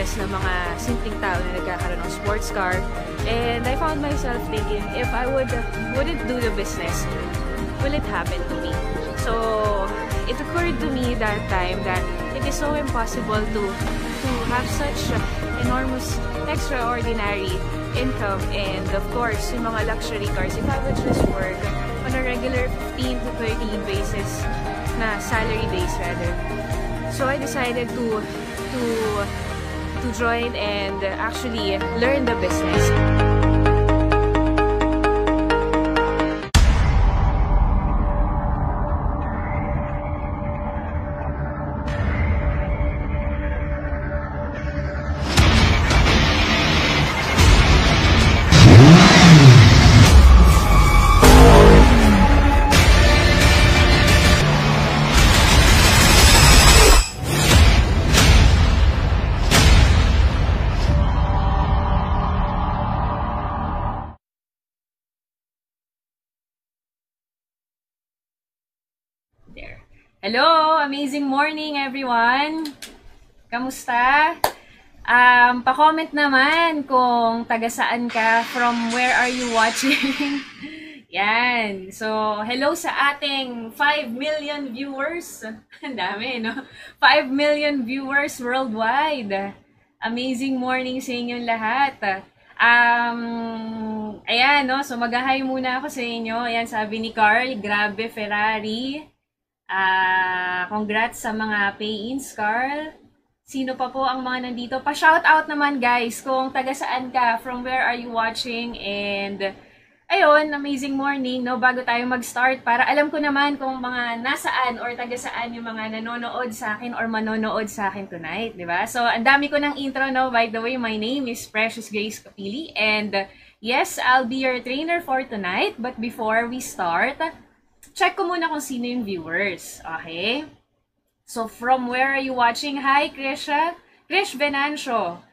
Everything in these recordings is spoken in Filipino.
business ng mga simpleng tao na nagkakaroon ng sports car. And I found myself thinking, if I wouldn't do the business, will it happen to me? So it occurred to me that time that it is so impossible to have such enormous, extraordinary income, and of course, yung mga luxury cars, if I would just work on a regular 15 to 30 basis na salary base rather. So I decided to join and actually learn the business. Hello! Amazing morning, everyone! Kamusta? Pa-comment naman kung taga-saan ka, from where are you watching? Yan. So, hello sa ating 5 million viewers. Ang dami, no? 5 million viewers worldwide. Amazing morning sa inyong lahat. Ayan, no? So, mag-hi muna ako sa inyo. Ayan, sabi ni Carl, grabe, Ferrari. Congrats sa mga pay-ins, Carl. Sino pa po ang mga nandito? Pa-shoutout naman, guys, kung taga-saan ka, from where are you watching, and ayun, amazing morning, no? Bago tayo mag-start, para alam ko naman kung mga nasaan or taga-saan yung mga nanonood sa akin or manonood sa akin tonight, di ba? So, ang dami ko ng intro, no? By the way, my name is Precious Grace Capili, and yes, I'll be your trainer for tonight. But before we start, check ko muna kung sino yung viewers. Okay? So, from where are you watching? Hi, Krisha. Krish Venancio.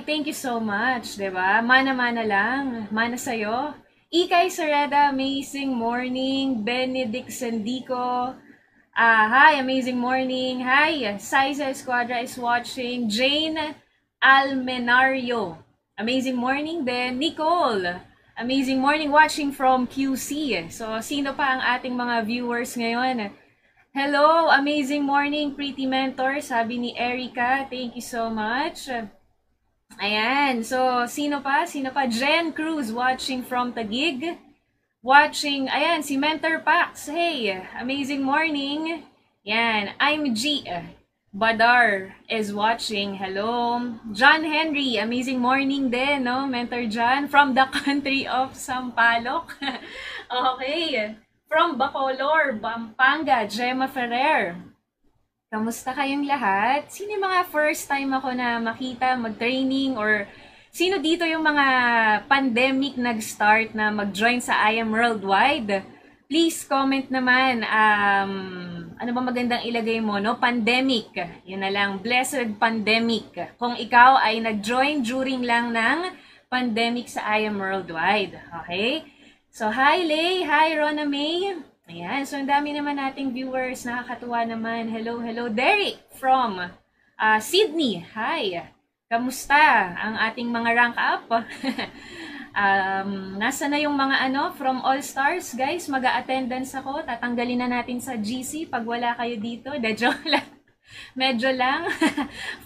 Thank you so much, diba? Mana-mana lang. Mana sa'yo. Ikay Sareda, amazing morning. Benedict Sandico. Hi, amazing morning. Hi, Saiza Esquadra is watching. Jane Almenario. Amazing morning din. Nicole. Amazing morning, watching from QC. So, sino pa ang ating mga viewers ngayon? Hello, amazing morning, pretty mentor, sabi ni Erica. Thank you so much. Ayan, so, sino pa? Sino pa? Jen Cruz, watching from Taguig. Watching, ayan, si Mentor Pax. Hey, amazing morning. Yan, I'm G. Badar is watching. Hello. John Henry, amazing morning din, no? Mentor John, from the country of Sampaloc. Okay. From Bacolor, Pampanga, Gemma Ferrer. Kamusta kayong lahat? Sino yung mga first time ako na makita, mag-training, or sino dito yung mga pandemic nag-start na mag-join sa I Am Worldwide? Please comment naman, ano ba magandang ilagay mo, no? Pandemic. Yun na lang, blessed pandemic. Kung ikaw ay nag-join during lang ng pandemic sa I Am Worldwide. Okay? So, hi Lay, hi Rona May. Ayan, so ang dami naman nating viewers, nakakatuwa naman. Hello, hello. Derek from Sydney. Hi. Kamusta ang ating mga rank up? Nasa na yung mga from All Stars, guys? Mag-a-attendance ako. Tatanggalin na natin sa GC pag wala kayo dito. Joke lang. Medyo lang.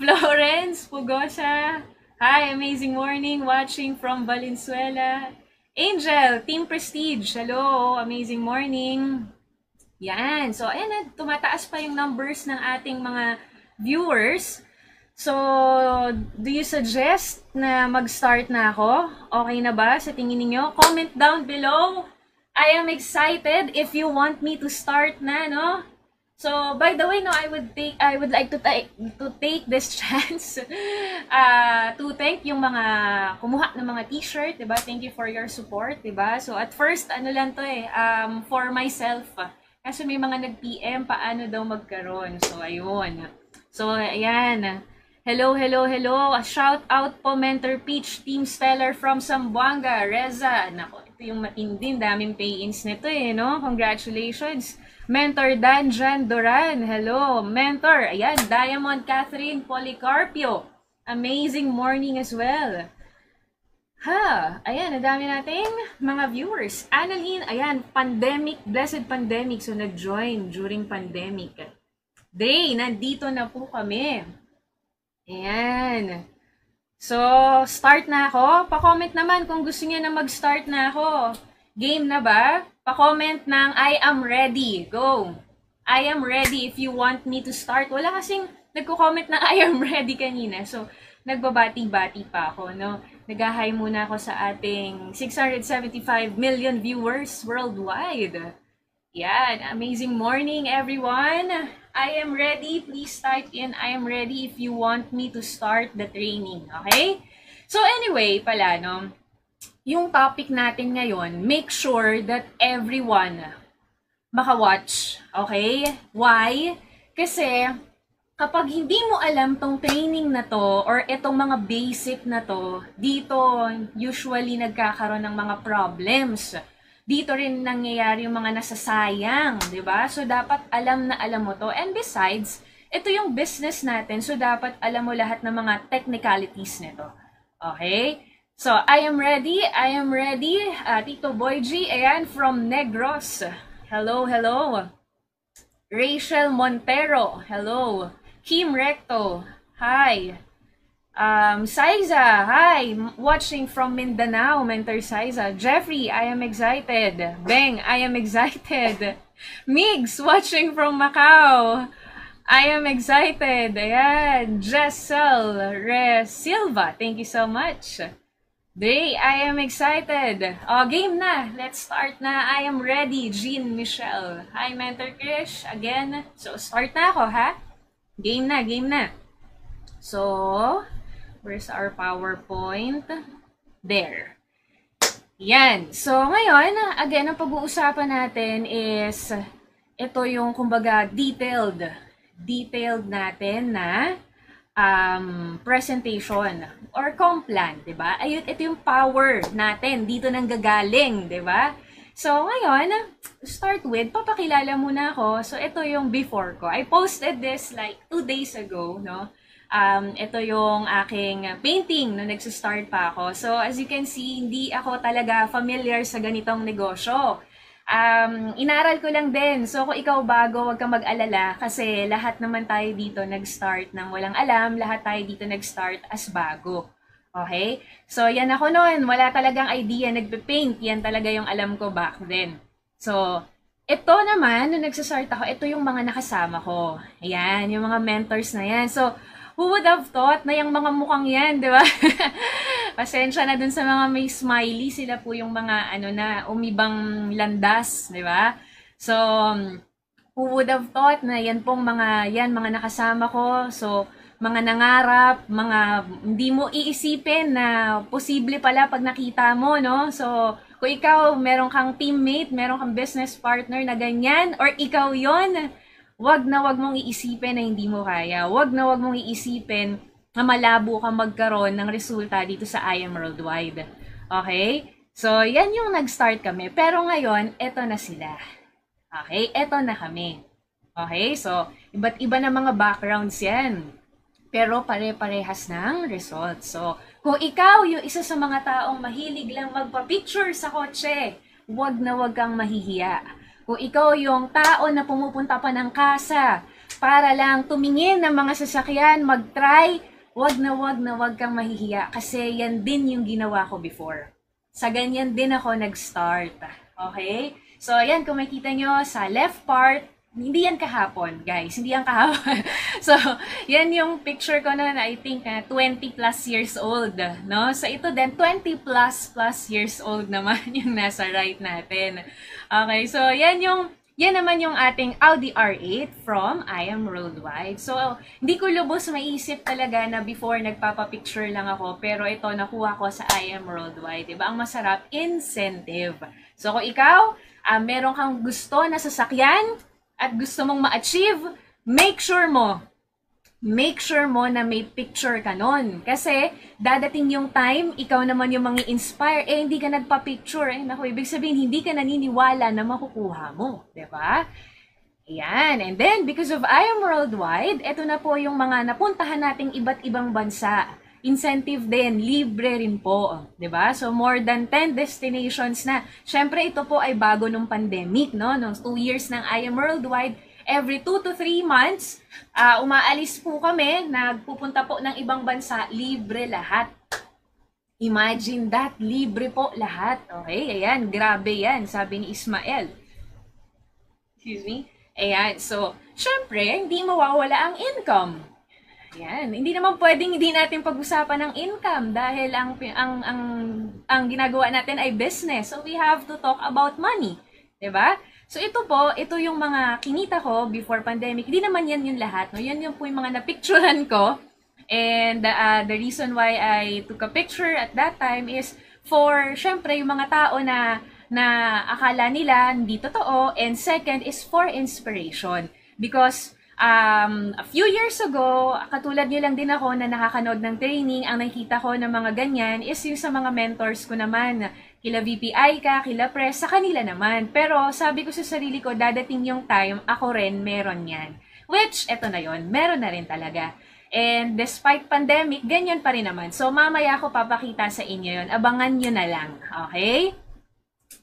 Florence Pugosa. Hi, amazing morning. Watching from Valenzuela. Angel, Team Prestige. Hello, amazing morning. Yan. So, ayan na. Tumataas pa yung numbers ng ating mga viewers. So, do you suggest na mag-start na ako? Okay na ba sa tingin niyo? Comment down below. I am excited if you want me to start na, no? So, by the way, no, I would like to take this chance to thank yung mga kumuha ng mga t-shirt, 'di ba? Thank you for your support, 'di ba? So, at first, ano lang 'to for myself. Kasi may mga nag-PM paano daw magkaroon. So, ayun. So, ayan. Hello, hello, hello. A shout out po, Mentor Peach, Team Stellar from Zamboanga, Reza. Nako, ito yung matinding, daming pay-ins nito no? Congratulations. Mentor Danjan Doran, hello. Mentor, ayan, Diamond Catherine Policarpio. Amazing morning as well. Ayan, ang dami nating mga viewers. Annalyn, ayan, pandemic, blessed pandemic. So, nag-join during pandemic. Day, nandito na po kami. Ayan. So, start na ako. Pa-comment naman kung gusto niya na mag-start na ako. Game na ba? Pa-comment ng I am ready. Go! I am ready if you want me to start. Wala kasing nagko-comment na I am ready kanina. So, nagbabati-bati pa ako, no? Nag-hi muna ako sa ating 675 million viewers worldwide. Yan, amazing morning everyone. I am ready. Please type in I am ready if you want me to start the training, okay? So anyway, pala, no? Yung topic natin ngayon, make sure that everyone maka-watch, okay? Why? Kasi kapag hindi mo alam tong training na to or itong mga basic na to, dito usually nagkakaroon ng mga problems. Dito rin nangyayari yung mga nasasayang, di ba? So, dapat alam na alam mo to. And besides, ito yung business natin. So, dapat alam mo lahat ng mga technicalities nito. Okay? So, I am ready. I am ready. Tito Boy G, ayan, from Negros. Hello, hello. Rachel Montero, hello. Kim Recto, hi. Saiza, hi. Watching from Mindanao, Mentor Saiza. Jeffrey, I am excited. Beng, I am excited. Migs, watching from Macau. I am excited. Ayan. Jessel Re Silva, thank you so much. Day, I am excited. Game na. Let's start na. I am ready. Jean Michelle. Hi, Mentor Krish. Again. So, start na ako, ha? Game na, game na. So, where's our PowerPoint? There. Yan. So, ngayon, again, ang pag-uusapan natin is, ito yung, kumbaga, detailed natin na presentation or complan, di ba? Ayun, ito yung power natin. Dito nang gagaling, di ba? So, ngayon, start with, papakilala muna ako. So, ito yung before ko. I posted this like 2 days ago, no? Ito yung aking painting na nagsistart pa ako. So, as you can see, hindi ako talaga familiar sa ganitong negosyo. Inaral ko lang din. So, kung ikaw bago, huwag kang mag-alala kasi lahat naman tayo dito nag-start ng walang alam. Lahat tayo dito nag-start as bago. Okay? So, yan ako noon. Wala talagang idea. Nagpe-paint. Yan talaga yung alam ko back then. So, ito naman, nung nagsastart ako, ito yung mga nakasama ko. Ayan, yung mga mentors na yan. So, who would have thought na yung mga mukhang yan, di ba? Pasensya na dun sa mga may smiley. Sila po yung mga, umibang landas, di ba? So, who would have thought na yan pong mga nakasama ko. So, mga nangarap, mga hindi mo iisipin na posible pala pag nakita mo, no? So, kung ikaw, meron kang teammate, meron kang business partner na ganyan, or ikaw yon, wag na wag mong iisipin na hindi mo kaya. Wag na wag mong iisipin na malabo kang magkaroon ng resulta dito sa I Am Worldwide. Okay? So, yan yung nag-start kami. Pero ngayon, eto na sila. Okay? Eto na kami. Okay? So, iba't iba na mga backgrounds yan. Pero pare-parehas ng results. So, kung ikaw yung isa sa mga taong mahilig lang magpa-picture sa kotse, wag na wag kang mahihiya. Kung ikaw yung tao na pumupunta pa ng kasa para lang tumingin ng mga sasakyan, mag-try, wag na wag kang mahihiya. Kasi yan din yung ginawa ko before. Sa ganyan din ako nag-start. Okay? So, ayan, kung makita nyo sa left part, hindi yan kahapon, guys. Hindi yan kahapon. So, yan yung picture ko na I think 20 plus years old. No? So, ito din, 20 plus years old naman yung nasa right natin. Okay, so yan naman yung ating Audi R8 from I Am Worldwide. So, hindi ko lubos maisip talaga na before nagpapapicture lang ako. Pero ito, nakuha ko sa I Am Worldwide. Diba? Ang masarap, incentive. So, kung ikaw, meron kang gusto na sasakyan, at gusto mong ma-achieve, make sure mo na may picture ka nun. Kasi, dadating yung time, ikaw naman yung mangi-inspire, hindi ka nagpa-picture. Naku, ibig sabihin, hindi ka naniniwala na makukuha mo. Diba? Ayan. And then, because of I Am Worldwide, ito na po yung mga napuntahan nating iba't ibang bansa. Incentive din, libre rin po, 'di ba? So more than 10 destinations na. Syempre ito po ay bago nung pandemic, no? Nung 2 years ng I Am Worldwide, every 2 to 3 months, umaalis po kami, nagpupunta po ng ibang bansa, libre lahat. Imagine that, libre po lahat. Okay, ayan, grabe yan, sabi ni Ismael. Excuse me? Ayan, so, syempre, hindi mawawala ang income. Yan, hindi naman pwedeng hindi natin pag-usapan ng income dahil ang ginagawa natin ay business. So we have to talk about money, 'di ba? So ito po, ito yung mga kinita ko before pandemic. Hindi naman yan yung lahat, no? Yan yung po yung mga napicturean ko. And the reason why I took a picture at that time is for syempre yung mga tao na akala nila hindi totoo, and second is for inspiration because a few years ago, katulad nyo lang din ako na nakakanood ng training, ang nakita ko ng mga ganyan is yung sa mga mentors ko naman. Kila VPI ka, kila press, sa kanila naman. Pero sabi ko sa sarili ko, dadating yung time, ako rin meron yan. Which, eto na yon, meron na rin talaga. And despite pandemic, ganyan pa rin naman. So mamaya ako papakita sa inyo yon. Abangan nyo na lang. Okay?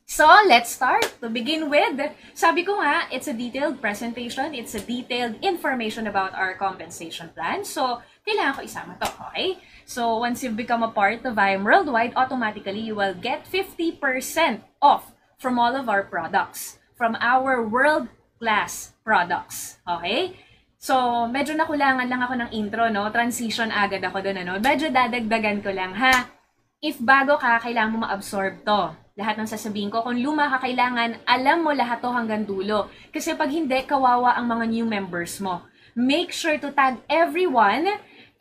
So, let's start. To begin with, sabi ko nga, it's a detailed presentation. It's a detailed information about our compensation plan. So, kailangan ko isama to, okay? So, once you've become a part of I Am Worldwide, automatically you will get 50% off from all of our products. From our world-class products, okay? So, medyo nakulangan lang ako ng intro, no? Transition agad ako doon, ano? Medyo dadagdagan ko lang, ha? If bago ka, kailangan mo ma-absorb to. Lahat ng sasabihin ko. Kung luma ka, kailangan alam mo lahat to hanggang dulo. Kasi pag hindi, kawawa ang mga new members mo. Make sure to tag everyone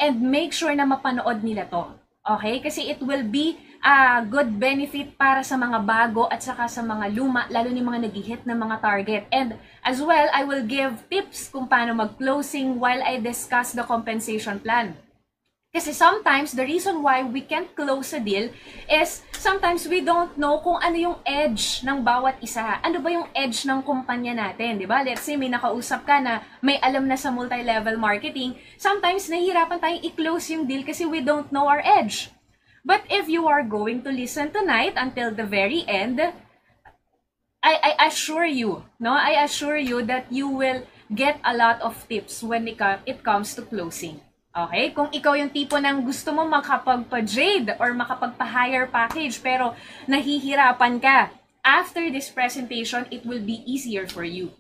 and make sure na mapanood nila to. Okay? Kasi it will be a good benefit para sa mga bago at saka sa mga luma, lalo ni mga nag-hit ng mga target. And as well, I will give tips kung paano mag-closing while I discuss the compensation plan. Kasi sometimes, the reason why we can't close a deal is sometimes we don't know kung ano yung edge ng bawat isa. Ano ba yung edge ng kumpanya natin, di ba? Let's say may nakausap ka na may alam na sa multi-level marketing. Sometimes, nahihirapan tayong i-close yung deal kasi we don't know our edge. But if you are going to listen tonight until the very end, I assure you, no? I assure you that you will get a lot of tips when it comes to closing. Okay? Kung ikaw yung tipo ng gusto mo makapagpa-jade or makapagpa-higher package pero nahihirapan ka, after this presentation, it will be easier for you.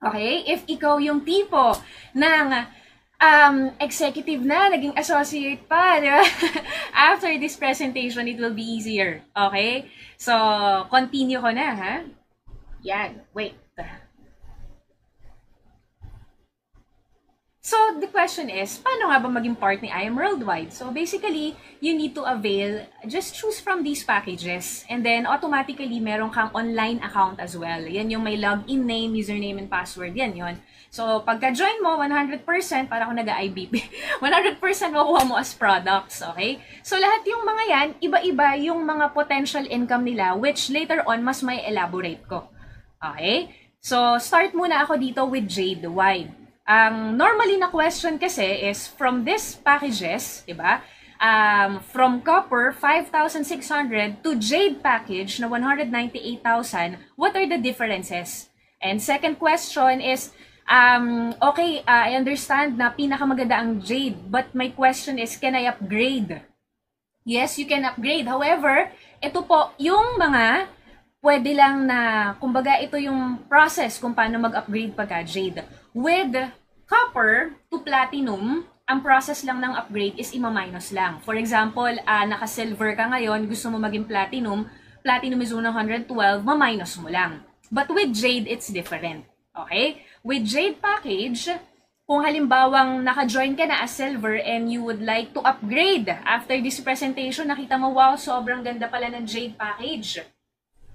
Okay? If ikaw yung tipo ng executive na, naging associate pa, di ba? After this presentation, it will be easier. Okay? So, continue ko na, ha? Yan. Wait. So, the question is, paano nga ba maging part ni I Am Worldwide? So, basically, you need to avail, just choose from these packages. And then, automatically, meron kang online account as well. Yan yung may login name, username, and password. Yan yon. So, pagka-join mo, 100%, para ako nag-IBP, 100% makuha mo as products, okay? So, lahat yung mga yan, iba-iba yung mga potential income nila, which later on, mas may elaborate ko. Okay? So, start muna ako dito with Jade. Why? Ang normally na question kasi is from these packages, diba? From copper, 5,600 to jade package na 198,000, what are the differences? And second question is, okay, I understand na pinakamaganda ang jade, but my question is, can I upgrade? Yes, you can upgrade. However, ito po, yung mga pwede lang na, kumbaga ito yung process kung paano mag-upgrade pagka jade. With copper to platinum, ang process lang ng upgrade is ima-minus lang. For example, naka-silver ka ngayon, gusto mo maging platinum, platinum is 112, ma-minus mo lang. But with jade, it's different. Okay? With jade package, kung halimbawang naka-join ka na as silver and you would like to upgrade after this presentation, nakita mo, wow, sobrang ganda pala ng jade package.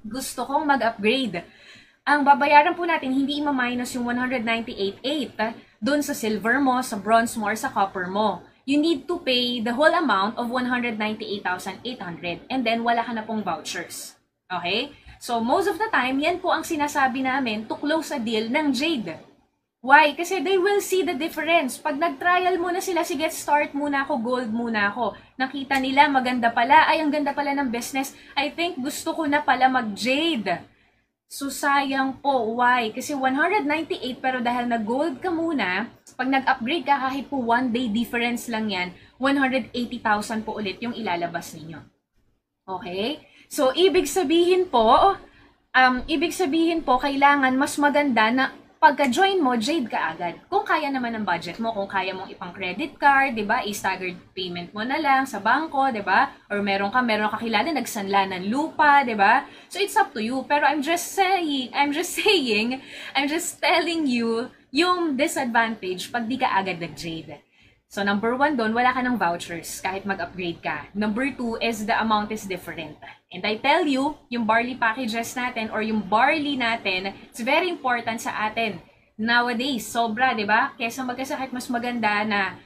Gusto kong mag-upgrade. Ang babayaran po natin, hindi ima-minus yung 198.8 doon sa silver mo, sa bronze mo, or sa copper mo. You need to pay the whole amount of 198,800 and then wala ka na pong vouchers. Okay? So, most of the time, yan po ang sinasabi namin to close a deal ng jade. Why? Kasi they will see the difference. Pag nag-trial muna sila, sige, start muna ako, gold muna ako. Nakita nila, maganda pala, ay, ang ganda pala ng business. I think gusto ko na pala mag-jade. So, sayang po. Why? Kasi 198, pero dahil nag-gold ka muna, pag nag-upgrade ka, kahit po 1 day difference lang yan, 180,000 po ulit yung ilalabas ninyo. Okay? So, ibig sabihin po, kailangan mas maganda na pagka-join mo, jade ka agad. Kung kaya naman ng budget mo, kung kaya mong ipang credit card, 'di ba? I-staggered payment mo na lang sa bangko, 'di ba? Or meron ka kakilala nagsanla ng lupa, 'di ba? So it's up to you. Pero I'm just telling you yung disadvantage pag di ka agad nag-jade. So, number 1 doon, wala ka ng vouchers kahit mag-upgrade ka. Number 2 is the amount is different. And I tell you, yung barley packages natin or yung barley natin, it's very important sa atin. Nowadays, sobra, di ba? Kesa magkasakit, mas maganda na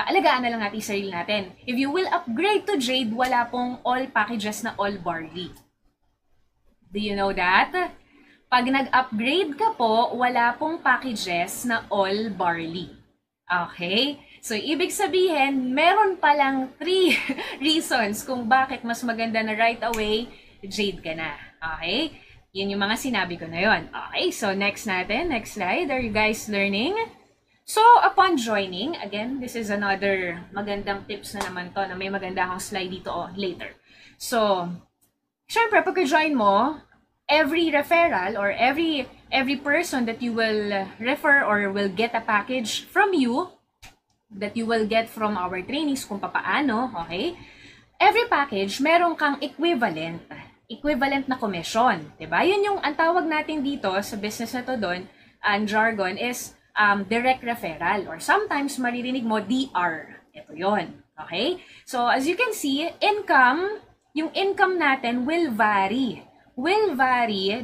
alagaan na lang natin yung sarili natin. If you will upgrade to jade, wala pong all packages na all barley. Do you know that? Pag nag-upgrade ka po, wala pong packages na all barley. Okay? So, ibig sabihin, meron palang 3 reasons kung bakit mas maganda na right away, jade ka na. Okay? Yun yung mga sinabi ko na yun. Okay, so next natin, next slide. Are you guys learning? So, upon joining, again, this is another magandang tips na naman to, na may maganda akong slide dito later. So, syempre, pagka-join mo, every referral or every person that you will refer or will get a package from you, that you will get from our trainings kung papaano, okay? Every package, meron kang equivalent na commission, 'di ba? Yun yung ang tawag natin dito sa business na to doon, ang jargon is direct referral or sometimes maririnig mo DR. Ito 'yon, okay? So as you can see, yung income natin will vary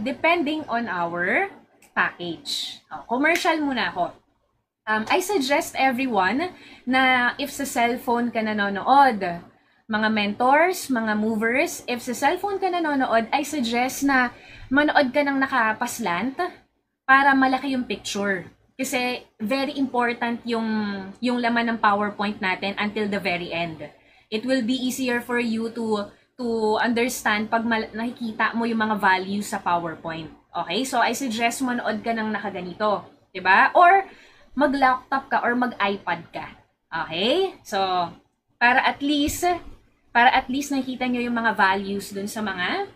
depending on our package. Commercial muna ako. I suggest everyone na if sa cellphone ka nanonood, mga mentors, mga movers, if sa cellphone ka nanonood, I suggest na manood ka ng nakapaslant para malaki yung picture. Kasi very important yung laman ng PowerPoint natin until the very end. It will be easier for you to understand pag nakikita mo yung mga values sa PowerPoint. Okay? So I suggest manood ka ng nakaganito. 'Di ba? Or mag-laptop ka or mag-iPad ka. Okay? So, para at least nakikita nyo yung mga values dun sa mga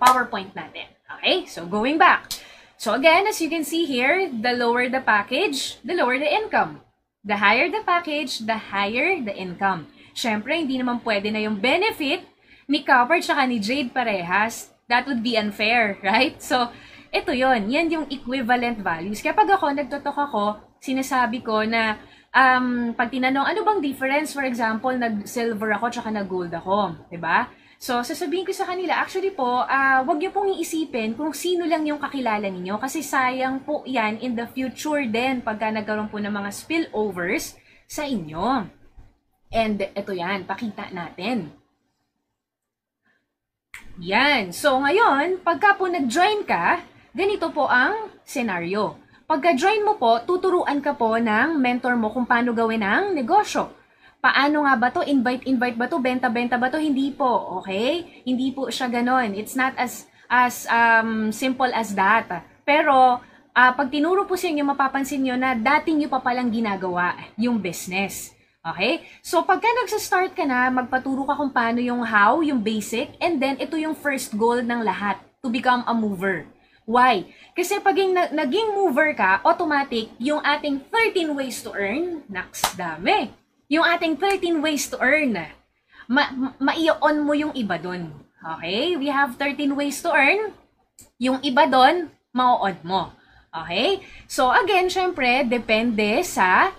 PowerPoint natin. Okay? So, going back. So, again, as you can see here, the lower the package, the lower the income. The higher the package, the higher the income. Syempre, hindi naman pwede na yung benefit ni Copper tsaka ni Jade parehas. That would be unfair, right? So, ito yon, yan yung equivalent values. Kaya pag nagtotalk ako, sinasabi ko na pag tinanong, ano bang difference? For example, nag-silver ako tsaka nag-gold ako. Diba? So, sasabihin ko sa kanila, actually po, wag niyo pong iisipin kung sino lang yung kakilala ninyo kasi sayang po yan in the future din pagka nagkaroon po ng mga spillovers sa inyo. And ito yan, pakita natin. Yan. So, ngayon, pagka po nag-join ka, ganito po ang senaryo. Pagka-join mo po, tuturuan ka po ng mentor mo kung paano gawin ang negosyo. Paano nga ba to? Invite ba to? Benta ba to? Hindi po, okay? Hindi po siya ganon. It's not as simple as that. Pero, pag tinuro po sa inyo, mapapansin nyo na dating nyo pa palang ginagawa yung business. Okay? So, pagka nagsa-start ka na, magpaturo ka kung paano yung how, yung basic, and then ito yung first goal ng lahat, to become a mover. Why? Kasi pag naging mover ka, automatic, yung ating 13 ways to earn, naks, dami. Yung ating 13 ways to earn, ma-i-on mo yung iba dun. Okay? We have 13 ways to earn. Yung iba dun, ma-on mo. Okay? So, again, syempre, depende sa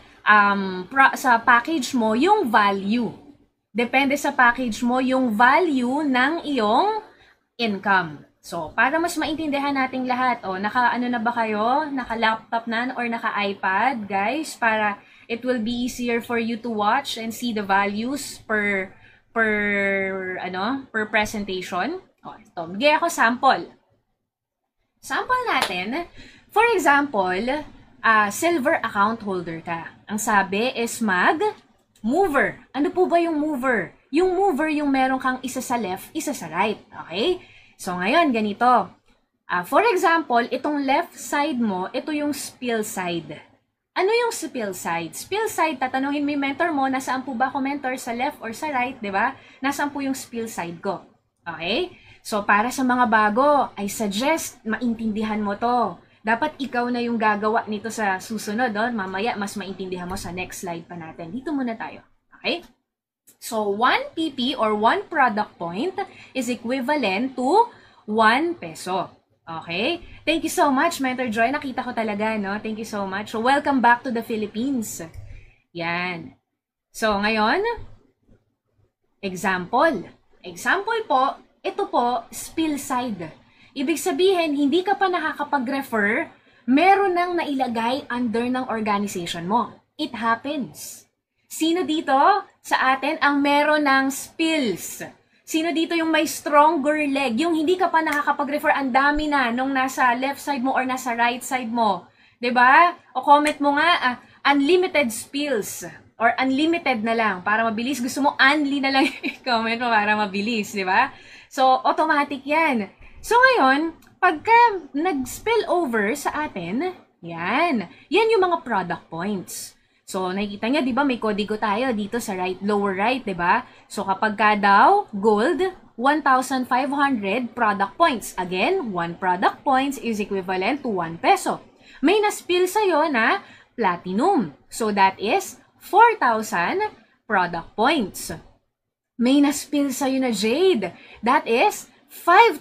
package mo yung value. Depende sa package mo yung value ng iyong income. So, para mas maintindihan nating lahat, naka-ano na ba kayo? Naka-laptop na or naka-iPad, guys? Para it will be easier for you to watch and see the values per presentation. Ito, bigay ako sample. Sample natin. For example, silver account holder ka. Ang sabi is mover. Ano po ba yung mover? Yung mover yung meron kang isa sa left, isa sa right. Okay? So ngayon, ganito. For example, itong left side mo, ito yung spill side. Ano yung spill side? Spill side, tatanungin mo yung mentor mo, nasaan po ba ako mentor, sa left or sa right, di ba? Nasaan po yung spill side ko? Okay? So, para sa mga bago, I suggest maintindihan mo to. Dapat ikaw na yung gagawa nito sa susunod. Mamaya, mas maintindihan mo sa next slide pa natin. Dito muna tayo. Okay? So, 1 PP or 1 product point is equivalent to 1 peso. Okay? Thank you so much, Mentor Joy. Nakita ko talaga, no? Thank you so much. So, welcome back to the Philippines. Yan. So, ngayon, example. Example po, ito po, spill side. Ibig sabihin, hindi ka pa nakakapag-refer, meron nang nailagay under ng organization mo. It happens. Sino dito sa atin ang meron ng spills? Sino dito yung may stronger leg? Yung hindi ka pa nakakapag-refer, ang dami na nung nasa left side mo or nasa right side mo. 'Di ba? O comment mo nga, unlimited spills or unlimited na lang para mabilis. Gusto mo unli na lang i-comment mo para mabilis, 'di ba? So, automatic 'yan. So ngayon, pagka nag-spill over sa atin, yan yung mga product points. So, nakikita niya, di ba, may kodigo tayo dito sa right, lower right, di ba? So, kapag ka daw, gold, 1,500 product points. Again, 1 product points is equivalent to 1 peso. May na-spill sa'yo na platinum. So, that is 4,000 product points. May na-spill sa'yo na jade. That is 5,000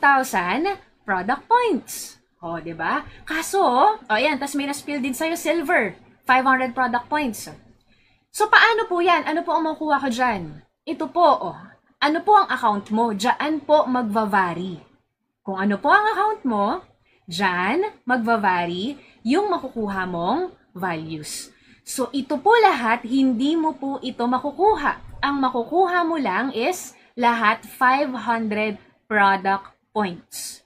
product points. O, di ba? Kaso, ayan, tas may na-spill din sa'yo silver. 500 product points. So, paano po yan? Ano po ang makukuha ko dyan? Ito po, ano po ang account mo? Diyan po magva-vary. Kung ano po ang account mo, diyan magva-vary yung makukuha mong values. So, ito po lahat, hindi mo po ito makukuha. Ang makukuha mo lang is lahat 500 product points.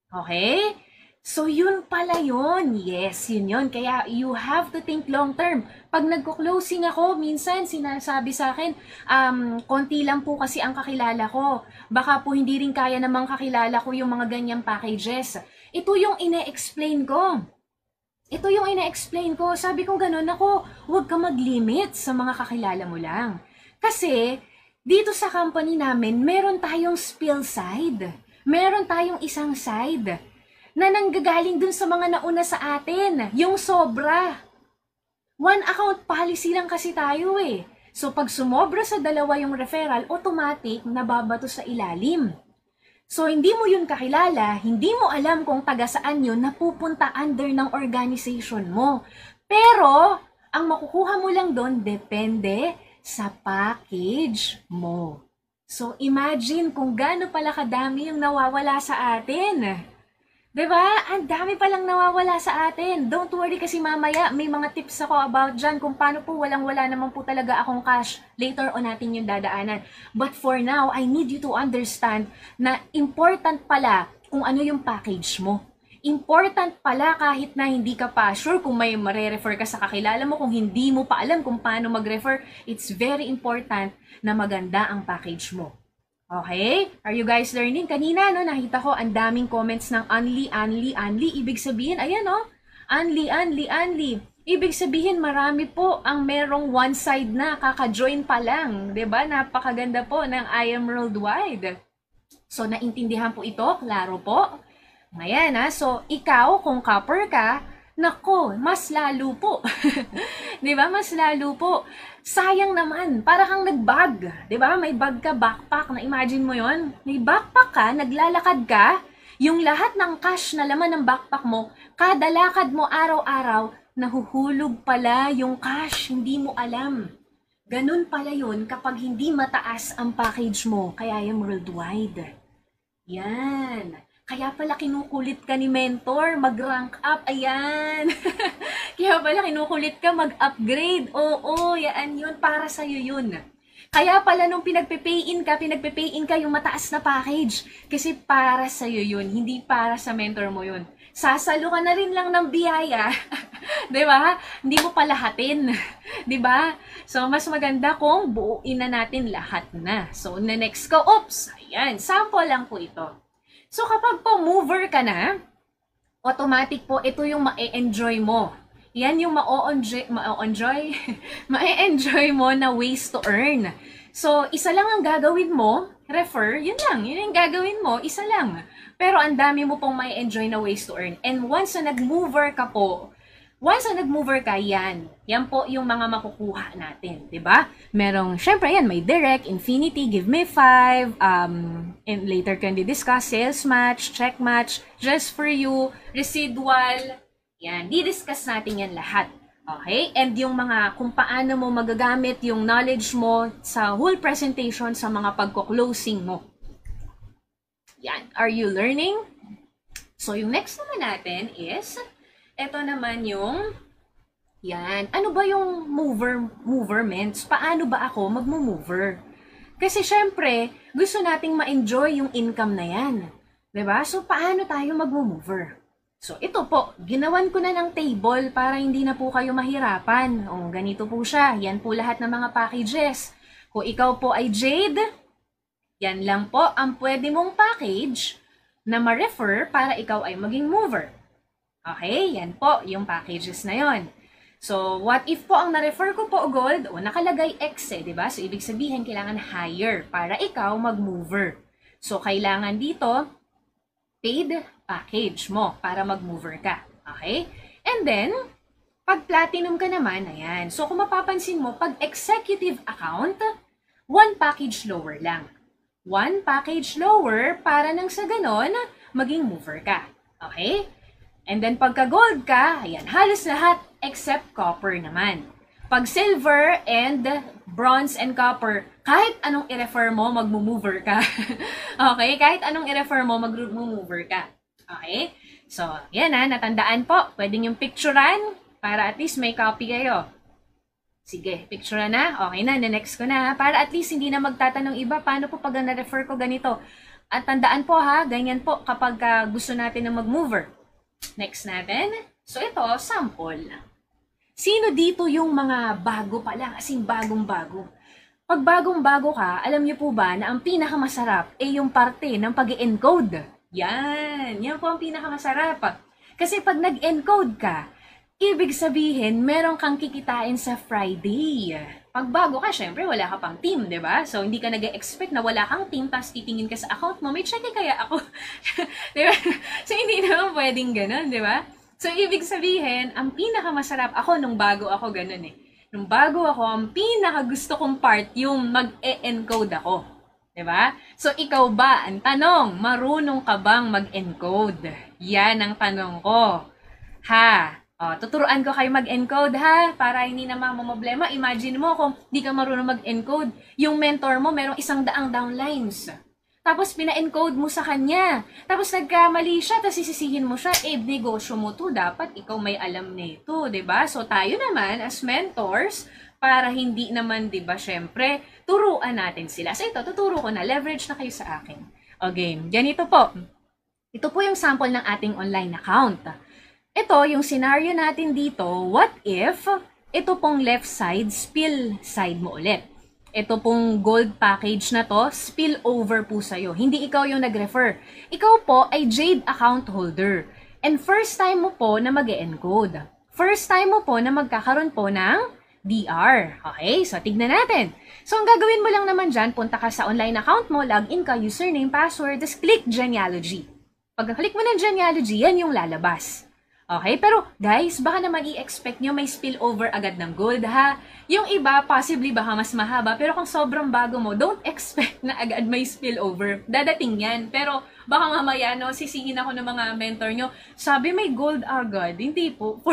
Okay? So, yun pala yun. Yes, yun. Kaya, you have to think long term. Pag nagko-closing ako, minsan sinasabi sa akin, konti lang po kasi ang kakilala ko. Baka po hindi rin kaya namang kakilala ko yung mga ganyang packages. Ito yung ine-explain ko. Sabi ko ganun, ako, huwag ka mag-limit sa mga kakilala mo lang. Kasi, dito sa company namin, meron tayong spill side. Meron tayong isang side na nanggagaling dun sa mga nauna sa atin. Yung sobra. 1 account policy lang kasi tayo eh. So, pag sumobra sa dalawa yung referral, automatic nababato sa ilalim. So, hindi mo yun kakilala, hindi mo alam kung taga saan yun, napupunta under ng organization mo. Pero, ang makukuha mo lang doon, depende sa package mo. So, imagine kung gaano pala kadami yung nawawala sa atin. Diba? Ang dami palang nawawala sa atin. Don't worry kasi mamaya may mga tips ako about dyan kung paano po walang-wala naman po talaga akong cash. Later on natin yung dadaanan. But for now, I need you to understand na important pala kung ano yung package mo. Important pala kahit na hindi ka pa sure kung may mare-refer ka sa kakilala mo, kung hindi mo pa alam kung paano mag-refer, it's very important na maganda ang package mo. Okay? Are you guys learning? Kanina, nakita ko ang daming comments ng unli. Ibig sabihin, ayan unli. Ibig sabihin, marami po ang merong one side na kaka-join pa lang. Diba? Napakaganda po ng I Am Worldwide. So, naintindihan po ito? Klaro po? Ngayon, so, ikaw, kung copper ka, nako, mas lalo po. Diba? Mas lalo po. Sayang naman, para kang nag-bag. Diba? May bag ka, backpack. Na-imagine mo yon? May backpack ka, naglalakad ka, yung lahat ng cash na laman ng backpack mo, kada lakad mo araw-araw, nahuhulog pala yung cash, hindi mo alam. Ganun pala yun kapag hindi mataas ang package mo, kaya yung worldwide. Yan. Kaya pala kinukulit ka ni mentor, mag-rank up, ayan. Kaya pala kinukulit ka mag-upgrade. Oo, yan yun, para sa'yo yun. Kaya pala nung pinagpe-pay-in ka yung mataas na package. Kasi para sa'yo yun, hindi para sa mentor mo yun. sasalo ka na rin lang ng biyaya. 'Di ba? Hindi mo palahatin. 'Di ba? So, mas maganda kung buuin na natin lahat na. So, next ko, oops, ayan, sample lang po ito. So, kapag po mover ka na, automatic po, ito yung ma-enjoy mo. Yan yung ma-enjoy mo na ways to earn. So, isa lang ang gagawin mo, refer, yun lang, yun yung gagawin mo, isa lang. Pero ang dami mo pong ma-enjoy na ways to earn. And once na nag-mover ka po, yan po yung mga makukuha natin, 'di ba? Merong, syempre yan, may direct, infinity, give me 5, and later can discuss, sales match, check match, just for you, residual, yan, di-discuss natin yan lahat. Okay? And yung mga, kung paano mo magagamit yung knowledge mo sa whole presentation sa mga pagko-closing mo. Yan, are you learning? So, yung next naman natin is, ito naman yung, yan, ano ba yung movements? Paano ba ako magmo-mover? Kasi syempre, gusto nating ma-enjoy yung income na yan. 'Di ba? So, paano tayo magmo-mover? So, ito po, ginawan ko na ng table para hindi na po kayo mahirapan. O, ganito po siya. Yan po lahat ng mga packages. Kung ikaw po ay Jade, yan lang po ang pwede mong package na ma-refer para ikaw ay maging mover. Okay, yan po yung packages na yon. So, what if po ang na-refer ko po gold, o nakalagay X diba? So, ibig sabihin, kailangan higher para ikaw mag-mover. So, kailangan dito, paid package mo para mag-mover ka. Okay? And then, pag platinum ka naman, ayan. So, kung mapapansin mo, pag executive account, 1 package lower lang. 1 package lower para nang sa ganon, maging mover ka. Okay? And then pagka gold ka, ayan, halos lahat except copper naman. Pag silver and bronze and copper, kahit anong i-refer mo, mag-mover ka. Okay? Kahit anong i-refer mo, mag-mover ka. Okay? So, yan natandaan po. Pwedeng yung picturean para at least may copy kayo. Sige, picturean na. Okay na, next ko na. Para at least hindi na magtatanong iba, paano po pag na-refer ko ganito? At tandaan po ganyan po kapag gusto natin na mag-mover. Next natin. So, ito, sample. Sino dito yung mga bago pa lang, as in bagong-bago? Pag bagong-bago ka, alam niyo po ba na ang pinakamasarap ay yung parte ng pag-encode? Yan po ang pinakamasarap. Kasi pag nag-encode ka, ibig sabihin, meron kang kikitain sa Friday. Pag bago ka, syempre, wala ka pang team, di ba? So, hindi ka nag-expect na wala kang team, tapos titingin ka sa account mo, may check kaya ako. Di ba? So, hindi naman pwedeng ganun, di ba? So, ibig sabihin, ang pinakamasarap ako nung bago ako ganun Nung bago ako, ang pinakagusto kong part, yung mag-e-encode ako. Di ba? So, ikaw ba? Ang tanong, marunong ka bang mag-encode? Yan ang tanong ko. Tuturuan ko kayo mag-encode para hindi na problema. Imagine mo kung di ka marunong mag-encode, yung mentor mo merong 100 downlines. Tapos pina-encode mo sa kanya. Tapos nagkamali siya, tapos sisisihin mo siya, negosyo mo to, dapat ikaw may alam nito, 'di ba? So tayo naman as mentors, para hindi naman 'di ba, syempre, turuan natin sila. So ito, tuturo ko na, leverage na kayo sa akin. Okay, ganito po. Ito po yung sample ng ating online account. Ito, yung scenario natin dito, what if ito pong left side, spill side mo ulit. Ito pong gold package na to, spill over po sa'yo. Hindi ikaw yung nag-refer. Ikaw po ay Jade account holder. And first time mo po na mag-encode. First time mo po na magkakaroon po ng DR. Okay, so tignan natin. So ang gagawin mo lang naman dyan, punta ka sa online account mo, login ka, username, password, just click genealogy. Pagka-click mo ng genealogy, yan yung lalabas. Okay, pero guys, baka naman i-expect nyo may spillover agad ng gold Yung iba, possibly baka mas mahaba, pero kung sobrang bago mo, don't expect na agad may spillover. Dadating yan, pero baka mamaya, sisihin ako ng mga mentor nyo, sabi may gold agad. Hindi po,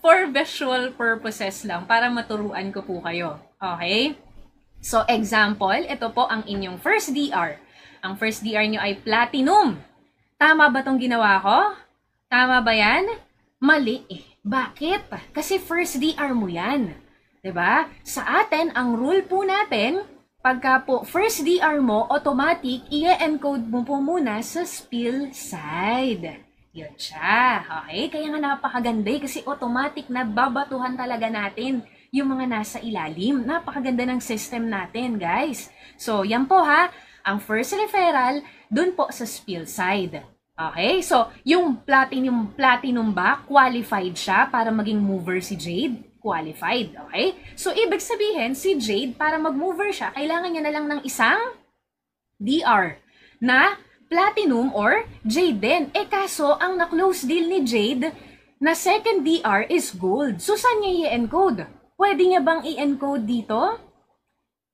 for visual purposes lang, para maturuan ko po kayo. Okay? So, example, ito po ang inyong first DR. Ang first DR nyo ay platinum. Tama ba tong ginawa ko? Tama ba yan? Mali Bakit? Kasi first DR mo yan. 'Di ba? Sa atin, ang rule po natin, pagka po first DR mo, automatic, i-encode mo po muna sa spill side. Yun siya. Okay? Kaya nga napakaganda kasi automatic na babatuhan talaga natin yung mga nasa ilalim. Napakaganda ng system natin, guys. So, yan po ha. Ang first referral, dun po sa spill side. Okay? So, yung platinum ba, qualified siya para maging mover si Jade? Qualified. Okay? So, ibig sabihin, si Jade, para mag-mover siya, kailangan niya na lang ng isang DR na platinum or Jade din. Kaso, ang na-close deal ni Jade na second DR is gold. So, saan niya i-encode? Pwede niya bang i-encode dito?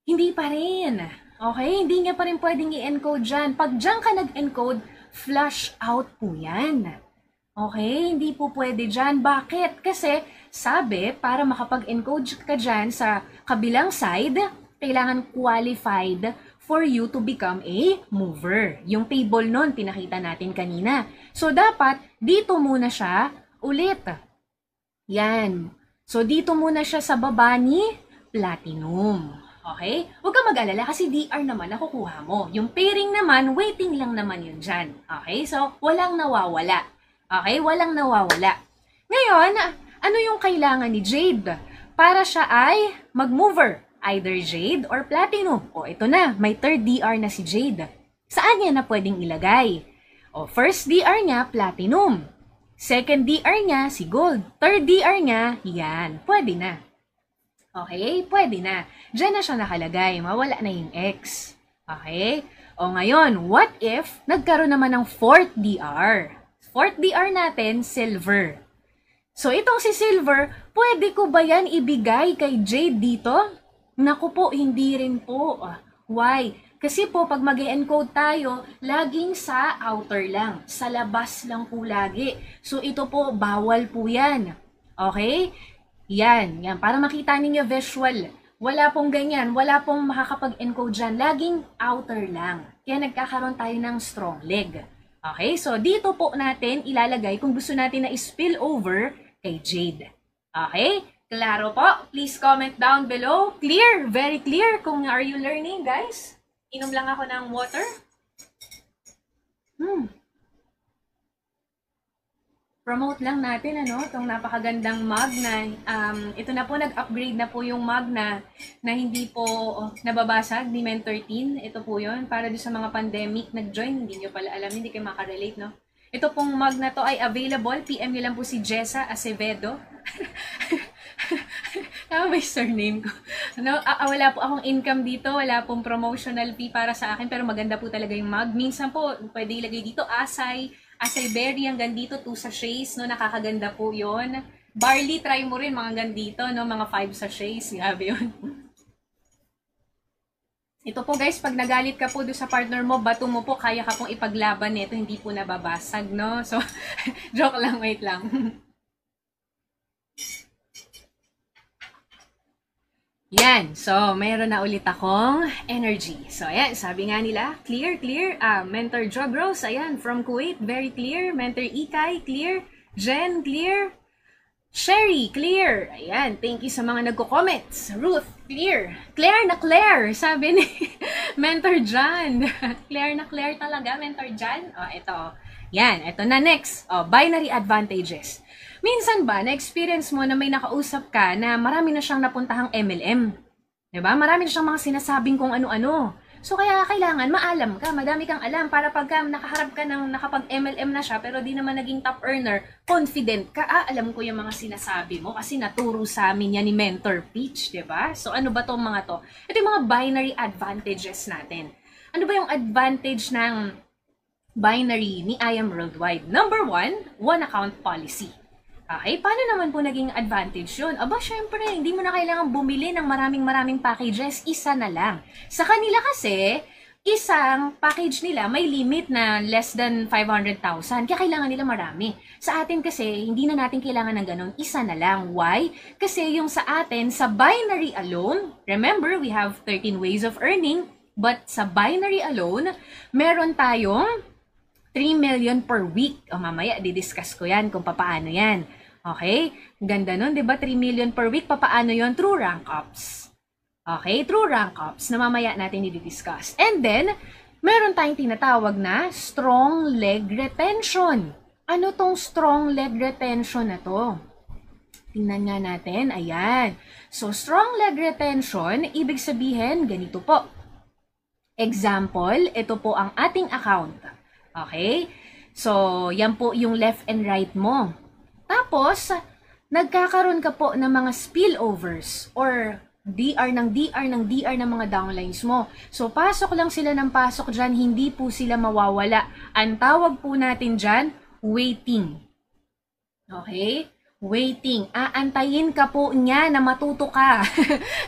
Hindi pa rin. Okay? Hindi niya pa rin pwedeng i-encode dyan. Pag dyan ka nag-encode, flush out po yan. Okay? Hindi po pwede dyan. Bakit? Kasi, sabi, para makapag-encode ka dyan sa kabilang side, kailangan qualified for you to become a mover. Yung table nun, pinakita natin kanina. So, dapat, dito muna siya ulit. Yan. So, dito muna siya sa baba ni platinum. Okay? Huwag ka mag-alala kasi DR naman nakukuha mo. Yung pairing naman, waiting lang naman yun dyan. Okay? So, walang nawawala. Okay? Walang nawawala. Ngayon, ano yung kailangan ni Jade? Para siya ay mag-mover. Either Jade or Platinum. O ito na, may third DR na si Jade. Saan niya na pwedeng ilagay? O first DR niya, Platinum. Second DR niya, si Gold. Third DR niya, yan. Pwede na. Okay? Pwede na. Diyan na siya nakalagay. Mawala na yung X. Okay? O ngayon, what if nagkaroon naman ng fourth DR? Fourth DR natin, Silver. So itong si Silver, pwede ko ba yan ibigay kay Jade dito? Naku po, hindi rin po. Why? Kasi po, pag mag-encode tayo, laging sa outer lang. Sa labas lang po lagi. So, ito po, bawal po yan. Okay? Yan. Para makita ninyo visual. Wala pong ganyan. Wala pong makakapag-encode dyan. Laging outer lang. Kaya nagkakaroon tayo ng strong leg. Okay? So, dito po natin ilalagay kung gusto natin na spill over kay Jade. Okay? Klaro po? Please comment down below. Clear? Very clear. Kung are you learning, guys? Inom lang ako ng water. Promote lang natin, itong napakagandang mug na, ito na po, nag-upgrade na po yung mug na hindi po nababasag ni Men13. Ito po yun, para doon sa mga pandemic nag-join, hindi nyo pala alam, hindi kayo makarelate, no? Ito pong mug na to ay available. PM nyo lang po si Jessa Acevedo. Tama ba yung surname ko? Wala po akong income dito. Wala pong promotional fee para sa akin. Pero maganda po talaga yung mug. Minsan po, pwede ilagay dito Asay berry. Hanggang dito, 2 sachets. Nakakaganda po yon. Barley, try mo rin mga hanggang dito. Mga 5 sachets. Grabe yun. Ito po guys, pag nagalit ka po doon sa partner mo, bato mo po, kaya ka pong ipaglaban nito. Hindi po nababasag, no? So, joke lang, wait lang. Yan. So, mayroon na ulit akong energy. So, ayan. Sabi nga nila, clear. Mentor Job Rose, ayan. From Kuwait, very clear. Mentor Ikay, clear. Jen, clear. Sherry, clear. Ayan. Thank you sa mga nagko-comments. Ruth, clear. Claire na Claire, sabi ni Mentor John. Claire na Claire talaga, Mentor John. O, ito. Yan. Ito na next. Binary advantages. Minsan ba, na-experience mo na may nakausap ka na marami na siyang napuntahang MLM? Diba? Marami na siyang mga sinasabing kung ano-ano. So, kaya kailangan maalam ka, madami kang alam para pagka nakaharap ka ng nakapag-MLM na siya pero di naman naging top earner, confident ka, alam ko yung mga sinasabi mo kasi naturo sa amin yan ni Mentor Peach, diba? So, ano ba tong mga to? Ito yung mga binary advantages natin. Ano ba yung advantage ng binary ni I Am Worldwide? Number 1, one account policy. Okay, paano naman po naging advantage yun? Aba, syempre, hindi mo na kailangan bumili ng maraming packages, isa na lang. Sa kanila kasi, isang package nila may limit na less than 500,000, kaya kailangan nila marami. Sa atin kasi, hindi na natin kailangan ng ganun, isa na lang. Why? Kasi yung sa atin, sa binary alone, remember, we have 13 ways of earning, but sa binary alone, meron tayong 3 million per week. O mamaya, didiscuss ko yan kung papaano yan. Okay? Ganda nun, di ba? 3 million per week. Papaano yon? Through rank ups. Okay? Through rank ups na mamaya natin didiscuss. And then, meron tayong tinatawag na strong leg retention. Ano tong strong leg retention na to? Tingnan nga natin. Ayan. So, strong leg retention, ibig sabihin, ganito po. Example, ito po ang ating account. Okay? So, yan po yung left and right mo. Tapos, nagkakaroon ka po ng mga spillovers or DR ng DR ng DR ng mga downlines mo. So, pasok lang sila ng pasok dyan, hindi po sila mawawala. Ang tawag po natin dyan, waiting. Okay? Waiting. Aantayin ka po niya na matuto ka.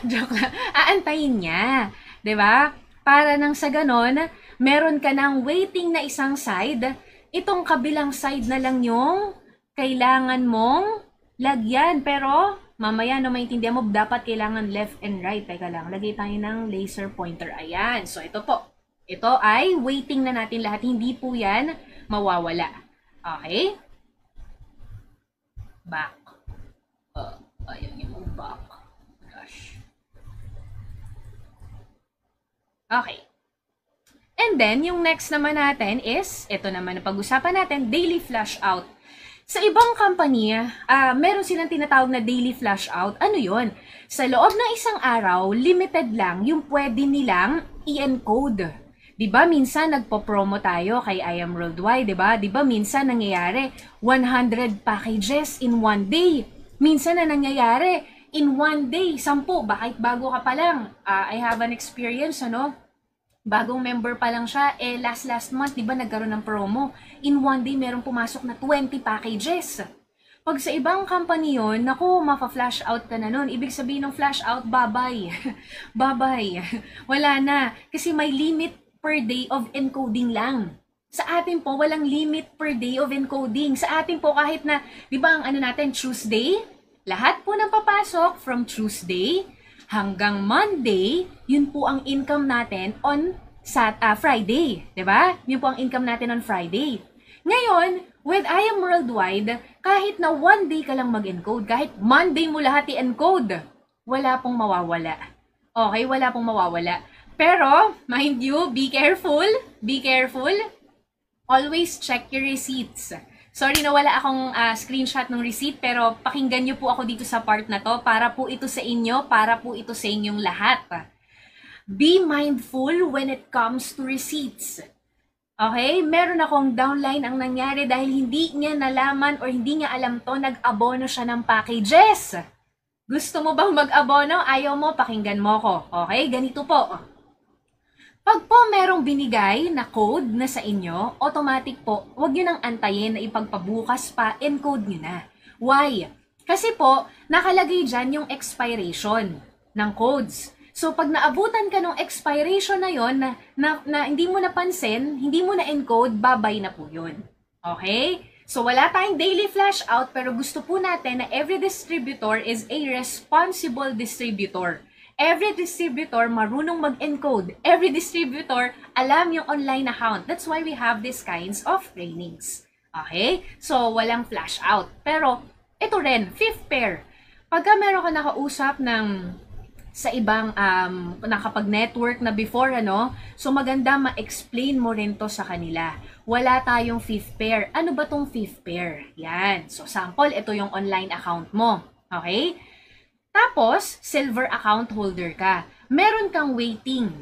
Joke lang. Aantayin niya. 'Di ba? Para nang sa ganon, meron ka ng waiting na isang side. Itong kabilang side na lang yung kailangan mong lagyan. Pero, mamaya no maintindihan mo, dapat kailangan left and right. Teka lang, lagay tayo ng laser pointer. Ayan. So, ito po. Ito ay waiting na natin lahat. Hindi po yan mawawala. Okay? Back. Ayaw niya mo back. Gosh. Okay. And then, yung next naman natin is, ito naman ang pag-usapan natin, daily flash out. Sa ibang company, meron silang tinatawag na daily flash out. Ano yon? Sa loob ng isang araw, limited lang yung pwede nilang i-encode. Diba minsan nagpo-promo tayo kay I Am Worldwide, diba? Diba minsan nangyayari 100 packages in one day. Minsan na nangyayari in one day 10, bakit bago ka pa lang. I have an experience, ano? Bagong member pa lang siya, last month, diba nagkaroon ng promo. In one day, meron pumasok na 20 packages. Pag sa ibang company yun, naku, mapa-flash out ka na nun. Ibig sabihin ng flash out, bye-bye. Bye-bye. Wala na. Kasi may limit per day of encoding lang. Sa atin po, walang limit per day of encoding. Sa atin po, kahit na, di ba ang ano natin, Tuesday, lahat po ng papasok from Tuesday hanggang Monday, yun po ang income natin on Friday. Di ba? Yun po ang income natin on Friday. Ngayon, with I Am Worldwide, kahit na one day ka lang mag-encode, kahit Monday mo lahat i-encode, wala pong mawawala. Okay, wala pong mawawala. Pero, mind you, be careful. Be careful. Always check your receipts. Sorry na wala akong screenshot ng receipt, pero pakinggan nyo po ako dito sa part na to para po ito sa inyo, para po ito sa inyong lahat. Be mindful when it comes to receipts. Okay? Meron akong downline ang nangyari dahil hindi niya nalaman or hindi niya alam to, nag-abono siya ng packages. Gusto mo bang mag-abono? Ayaw mo? Pakinggan mo ko. Okay? Ganito po. Pag po merong binigay na code na sa inyo, automatic po, huwag nyo nang antayin na ipagpabukas pa, encode nyo na. Why? Kasi po, nakalagay dyan yung expiration ng codes. So, pag naabutan ka ng expiration na yon na hindi mo napansin, hindi mo na encode, babay na po yun. Okay? So, wala tayong daily flash out, pero gusto po natin na every distributor is a responsible distributor. Every distributor marunong mag-encode. Every distributor alam yung online account. That's why we have these kinds of trainings. Okay? So, walang flash out. Pero, ito rin, fifth pair. Pagka meron ka nakausap ng sa ibang nakapag-network na before, ano, so maganda ma-explain mo rin to sa kanila. Wala tayong fifth pair. Ano ba tong fifth pair? Yan. So, sample, ito yung online account mo. Okay? Tapos, silver account holder ka. Meron kang waiting.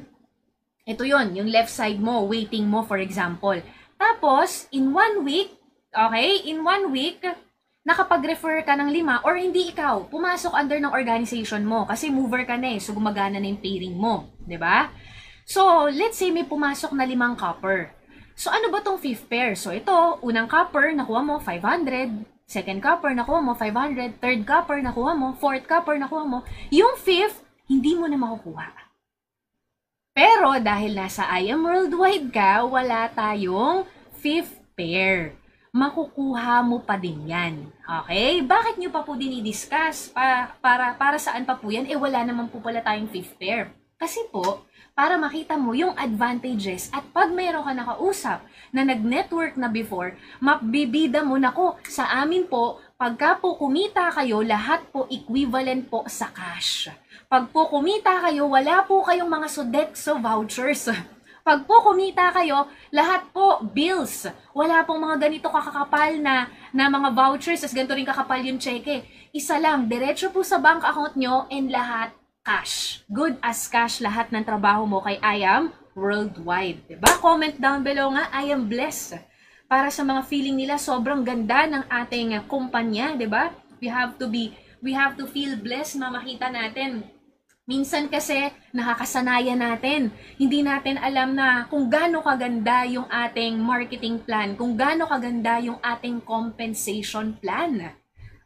Ito yon, yung left side mo, waiting mo for example. Tapos, in 1 week, okay, in 1 week, nakapag-refer ka ng 5 or hindi ikaw, pumasok under ng organization mo kasi mover ka na so gumagana na yung pairing mo. 'Di ba? So, let's say may pumasok na 5 copper. So, ano ba tong fifth pair? So, ito, unang copper, nakuha mo 500. Second copper, nakuha mo 500. Third copper, nakuha mo. Fourth copper, nakuha mo. Yung fifth, hindi mo na makukuha. Pero dahil nasa I Am Worldwide ka, wala tayong fifth pair. Makukuha mo pa din yan. Okay? Bakit nyo pa po dinidiscuss? Para saan pa po yan? Wala naman po pala tayong fifth pair. Kasi po, para makita mo yung advantages at pag mayroon ka nakausap na nag-network na before, mabibida mo na ko. Sa amin po, pagka po kumita kayo, lahat po equivalent po sa cash. Pag po kumita kayo, wala po kayong mga Sodexo vouchers. Pag po kumita kayo, lahat po bills. Wala pong mga ganito kakakapal na mga vouchers, as ganito rin kakapal yung cheque. Isa lang, diretso po sa bank account nyo and lahat cash. Good as cash lahat ng trabaho mo kay I Am Worldwide. Diba? Comment down below nga, I am blessed. Para sa mga feeling nila, sobrang ganda ng ating kumpanya, diba? We have to feel blessed na makita natin. Minsan kasi nakakasanayan natin. Hindi natin alam na kung gaano kaganda yung ating marketing plan, kung gaano kaganda yung ating compensation plan.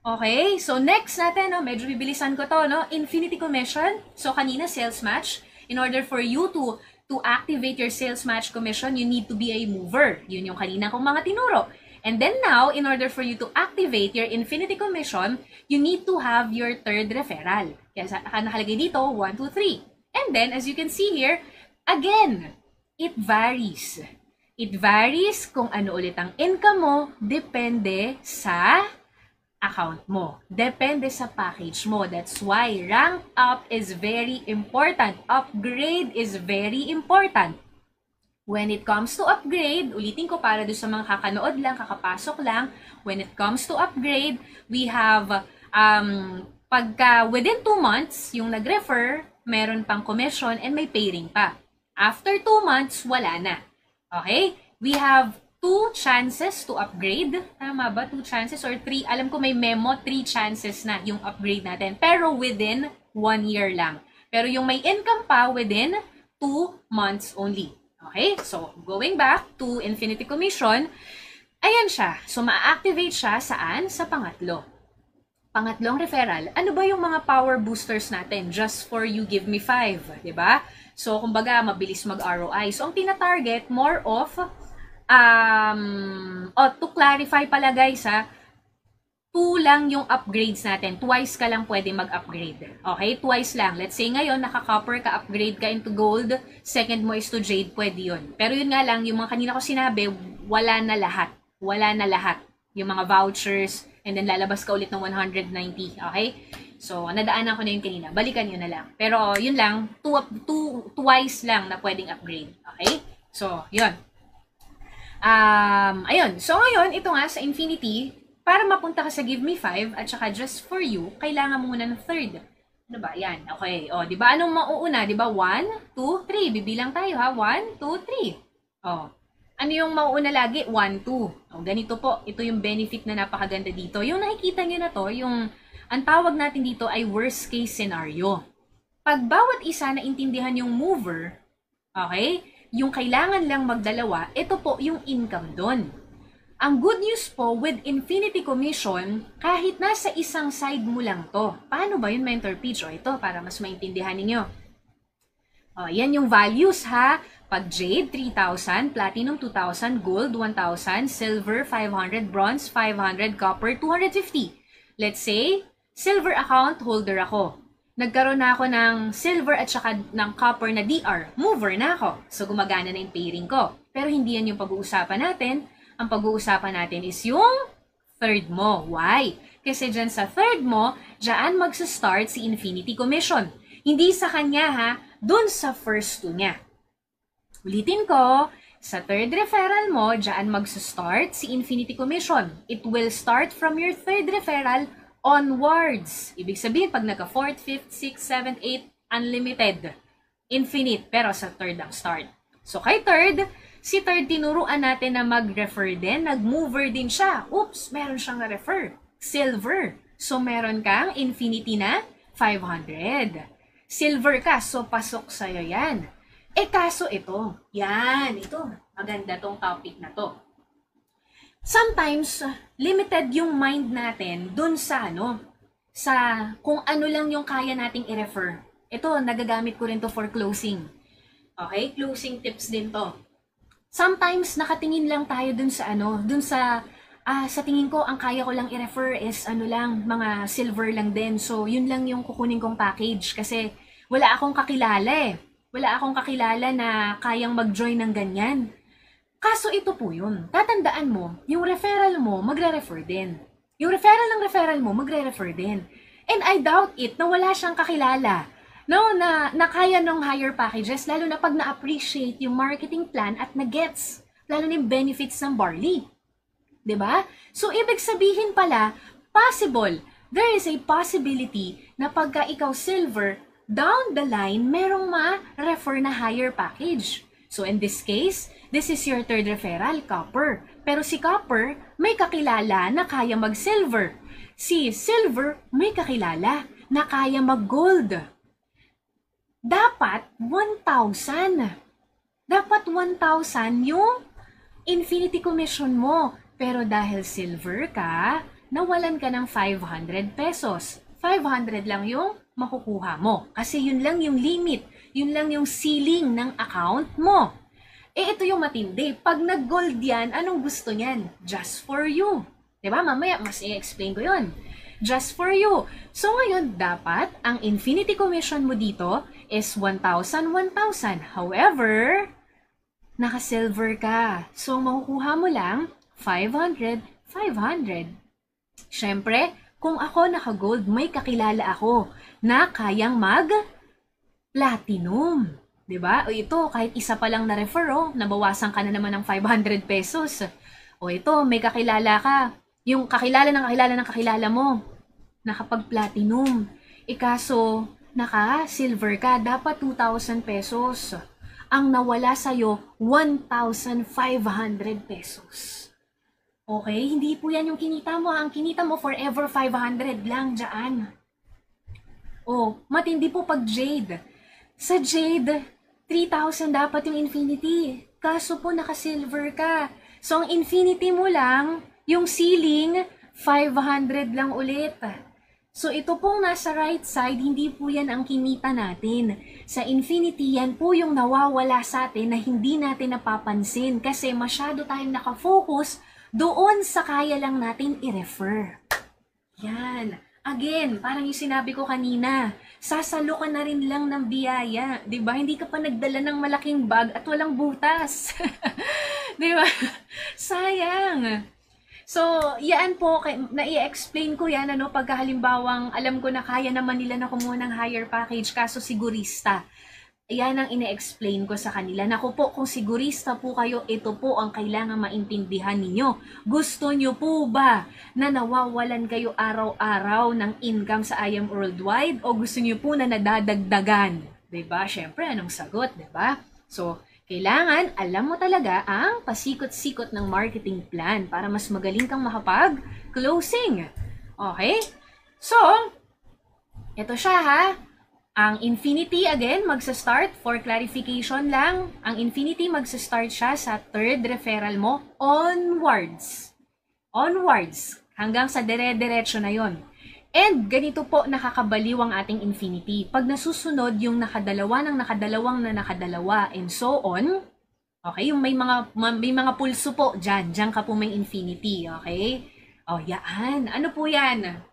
Okay? So next natin, medyo bibilisan ko to, Infinity Commission. So kanina sales match. In order for you to activate your sales match commission, you need to be a mover. Yun yung kanina kong mga tinuro. And then now, in order for you to activate your Infinity Commission, you need to have your third referral. Kaya nakalagay dito, 1, 2, 3. And then, as you can see here, again, it varies. It varies kung ano ulit ang income mo, depende sa account mo. Depende sa package mo. That's why rank up is very important. Upgrade is very important. When it comes to upgrade, ulitin ko para doon sa mga kakanood lang, kakapasok lang, when it comes to upgrade, we have, pagka within 2 months, yung nag-refer, meron pang commission and may pay ring pa. After 2 months, wala na. Okay? We have 2 chances to upgrade. Tama ba? 2 chances or 3? Alam ko may memo, 3 chances na yung upgrade natin. Pero within 1 year lang. Pero yung may income pa, within 2 months only. Okay? So, going back to Infinity Commission, ayan siya. So, ma-activate siya saan? Sa pangatlo. Pangatlong referral. Ano ba yung mga power boosters natin? Just for you, give me 5. Diba? So, kumbaga, mabilis mag-ROI. So, ang tina-target, more of, to clarify pala guys, 2 lang yung upgrades natin. Twice ka lang pwede mag-upgrade. Okay? Twice lang. Let's say ngayon, naka-copper ka, upgrade ka into gold. Second mo is to jade, pwede yun. Pero yun nga lang, yung mga kanina ko sinabi, wala na lahat. Wala na lahat. Yung mga vouchers, and then lalabas ka ulit ng 190. Okay? So, nadaanan ko na yung kanina. Balikan yun na lang. Pero yun lang, twice lang na pwedeng upgrade. Okay? So, yun. Ayun. So, ngayon, ito nga sa Infinity, para mapunta ka sa Give Me 5 at saka Just For You, kailangan mo muna ng third. Ano ba? Yan. Okay. O, di ba? Anong mauuna? Di ba? 1, 2, 3. Bibilang tayo ha. 1, 2, 3. O. Ano yung mauuna lagi? 1, 2. O, ganito po. Ito yung benefit na napakaganda dito. Yung nakikita nyo na to, yung ang tawag natin dito ay worst case scenario. Pag bawat isa na intindihan yung mover, okay? Yung kailangan lang magdalawa, ito po yung income doon. Ang good news po, with Infinity Commission, kahit nasa isang side mo lang to. Paano ba yun, Mentor Peach? O ito, para mas maintindihan ninyo. O, yan yung values ha. Pag Jade, 3,000, Platinum, 2,000, Gold, 1,000, Silver, 500, Bronze, 500, Copper, 250. Let's say, Silver account holder ako. Nagkaroon na ako ng Silver at saka ng Copper na DR. Mover na ako. So, gumagana na yung pairing ko. Pero hindi yan yung pag-uusapan natin. Ang pag-uusapan natin is yung third mo. Why? Kasi dyan sa third mo, dyan magsa-start si Infinity Commission. Hindi sa kanya ha, dun sa first 2 niya. Ulitin ko, sa third referral mo, dyan magsa-start si Infinity Commission. It will start from your third referral onwards. Ibig sabihin, pag nagka 4th, 5th, 6th, 7th, 8th, unlimited. Infinite, pero sa third ang start. So kay third, si third tinuruan natin na mag-refer din, nag-mover din siya. Oops, meron siyang na-refer. Silver. So meron kang Infinity na 500. Silver ka, so pasok sa'yo yan. Kaso ito. Yan, ito. Maganda tong topic na to. Sometimes, limited yung mind natin dun sa sa kung ano lang yung kaya nating i-refer. Ito, nagagamit ko rin to for closing. Okay? Closing tips din to. Sometimes, nakatingin lang tayo dun sa dun sa tingin ko, ang kaya ko lang i-refer is mga silver lang din. So, yun lang yung kukunin kong package kasi wala akong kakilala Wala akong kakilala na kayang mag-join ng ganyan. Kaso ito po yun. Tatandaan mo, yung referral mo, magre-refer din. Yung referral mo, magre-refer din. And I doubt it na wala siyang kakilala. No, na kaya ng higher packages, lalo na pag na-appreciate yung marketing plan at na-gets, lalo na yung benefits ng barley. 'Di ba? So, ibig sabihin pala, possible, there is a possibility na pagka ikaw silver, down the line, merong ma-refer na higher package. So, in this case, this is your third referral, copper. Pero si copper, may kakilala na kaya mag-silver. Si silver, may kakilala na kaya mag-gold. Dapat 1,000. Dapat 1,000 yung infinity commission mo. Pero dahil silver ka, nawalan ka ng 500 pesos. 500 lang yung makukuha mo. Kasi yun lang yung limit. Yun lang yung ceiling ng account mo. Ito yung matindi. Pag nag-gold yan, anong gusto niyan? Just for you. Diba? Mamaya, mas i-explain ko yun. Just for you. So ngayon, dapat ang infinity commission mo dito is 1,000, 1,000. However, naka-silver ka. So makukuha mo lang 500, 500. Siyempre, kung ako naka-gold, may kakilala ako na kayang mag-platinum. Diba? O ito, kahit isa pa lang na-refer, nabawasan ka na naman ng 500 pesos. O ito, may kakilala ka. Yung kakilala ng kakilala ng kakilala mo, nakapag-platinum. Kaso, naka-silver ka, dapat 2,000 pesos. Ang nawala sa'yo, 1,500 pesos. Okay? Hindi po yan yung kinita mo. Ang kinita mo, forever 500 lang dyan. Matindi po pag Jade. Sa Jade, 3,000 dapat yung infinity. Kaso po, naka-silver ka. So, ang infinity mo lang, yung ceiling, 500 lang ulit. So, ito pong nasa right side, hindi po yan ang kinita natin. Sa infinity, yan po yung nawawala sa atin na hindi natin napapansin kasi masyado tayong nakafocus doon sa kaya lang natin i-refer. Yan. Again, parang yung sinabi ko kanina, sasalo ka na rin lang ng biyaya. Diba? Hindi ka pa nagdala ng malaking bag at walang butas. Diba? Sayang. So, yan po, na-i-explain ko yan, pagka halimbawang alam ko na kaya naman nila na kumuha ng higher package, kaso sigurista. Yan ang ine-explain ko sa kanila. Naku po, kung sigurista po kayo, ito po ang kailangan maintindihan ninyo. Gusto nyo po ba na nawawalan kayo araw-araw ng income sa I Am Worldwide? O gusto nyo po na nadadagdagan? Diba? Siyempre, anong sagot, diba? So, kailangan alam mo talaga ang pasikot-sikot ng marketing plan para mas magaling kang makapag-closing. Okay? So, ito siya ha. Ang infinity, again, magsa-start for clarification lang. Ang infinity, magsa-start siya sa third referral mo onwards. Onwards. Hanggang sa dire-diretso na yon. And ganito po nakakabaliw ang ating infinity. Pag nasusunod yung nakadalawa ng nakadalawang na nakadalawa and so on, okay, yung may mga pulso po dyan ka po may infinity, okay? Yan. Ano po yan?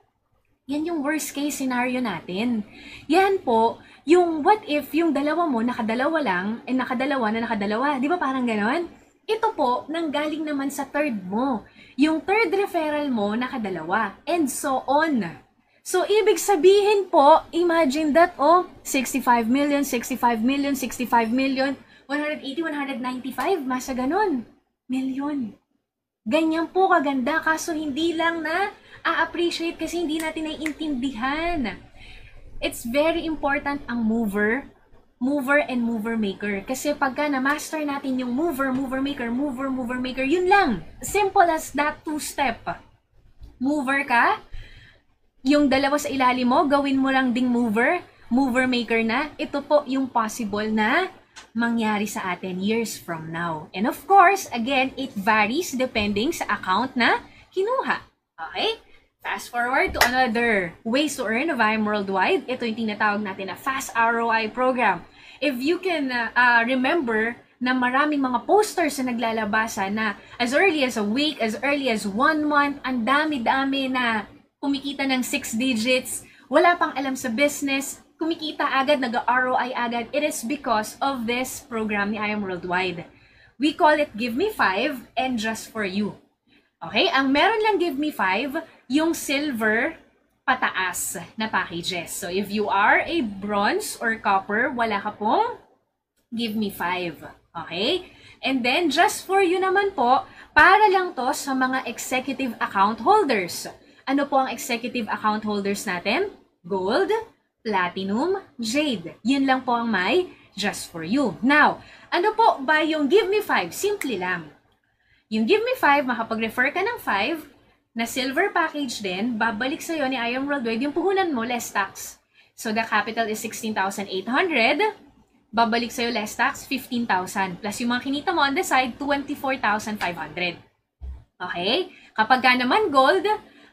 Yan yung worst case scenario natin. Yan po, yung what if yung dalawa mo nakadalawa lang, nakadalawa na nakadalawa, di ba parang ganon? Ito po, nanggaling naman sa third mo. Yung third referral mo nakadalawa, and so on. So, ibig sabihin po, imagine that, 65 million, 65 million, 65 million, 180, 195, masa ganon. Million. Ganyan po kaganda, kaso hindi lang na a-appreciate kasi hindi natin naiintindihan. It's very important ang mover and mover maker. Kasi pagka na-master natin yung mover maker, yun lang. Simple as that, two-step. Mover ka, yung dalawa sa ilalim mo, gawin mo lang ding mover maker na. Ito po yung possible na mangyari sa atin years from now. And of course, again, it varies depending sa account na kinuha. Okay? Fast forward to another ways to earn of I Am Worldwide. Ito yung tinatawag natin na Fast ROI program. If you can remember na maraming mga posters na naglalabasan na as early as a week, as early as 1 month, ang dami-dami na kumikita ng 6 digits, wala pang alam sa business, kumikita agad, nag-ROI agad. It is because of this program ni I Am Worldwide. We call it Give Me 5 and Just For You. Okay? Ang meron lang Give Me 5, yung silver, pataas na packages. So if you are a bronze or copper, wala ka pong give me 5. Okay? And then, just for you naman po, para lang to sa mga executive account holders. Ano po ang executive account holders natin? Gold, Platinum, Jade. Yun lang po ang may just for you. Now, ano po ba yung give me 5? Simple lang. Yung give me 5, makapag-refer ka ng 5, na silver package din, babalik sa'yo ni I Am Worldwide yung puhunan mo, less tax. So, the capital is 16,800. Babalik sa'yo less tax, 15,000. Plus yung mga kinita mo on the side, 24,500. Okay? Kapag ka naman gold,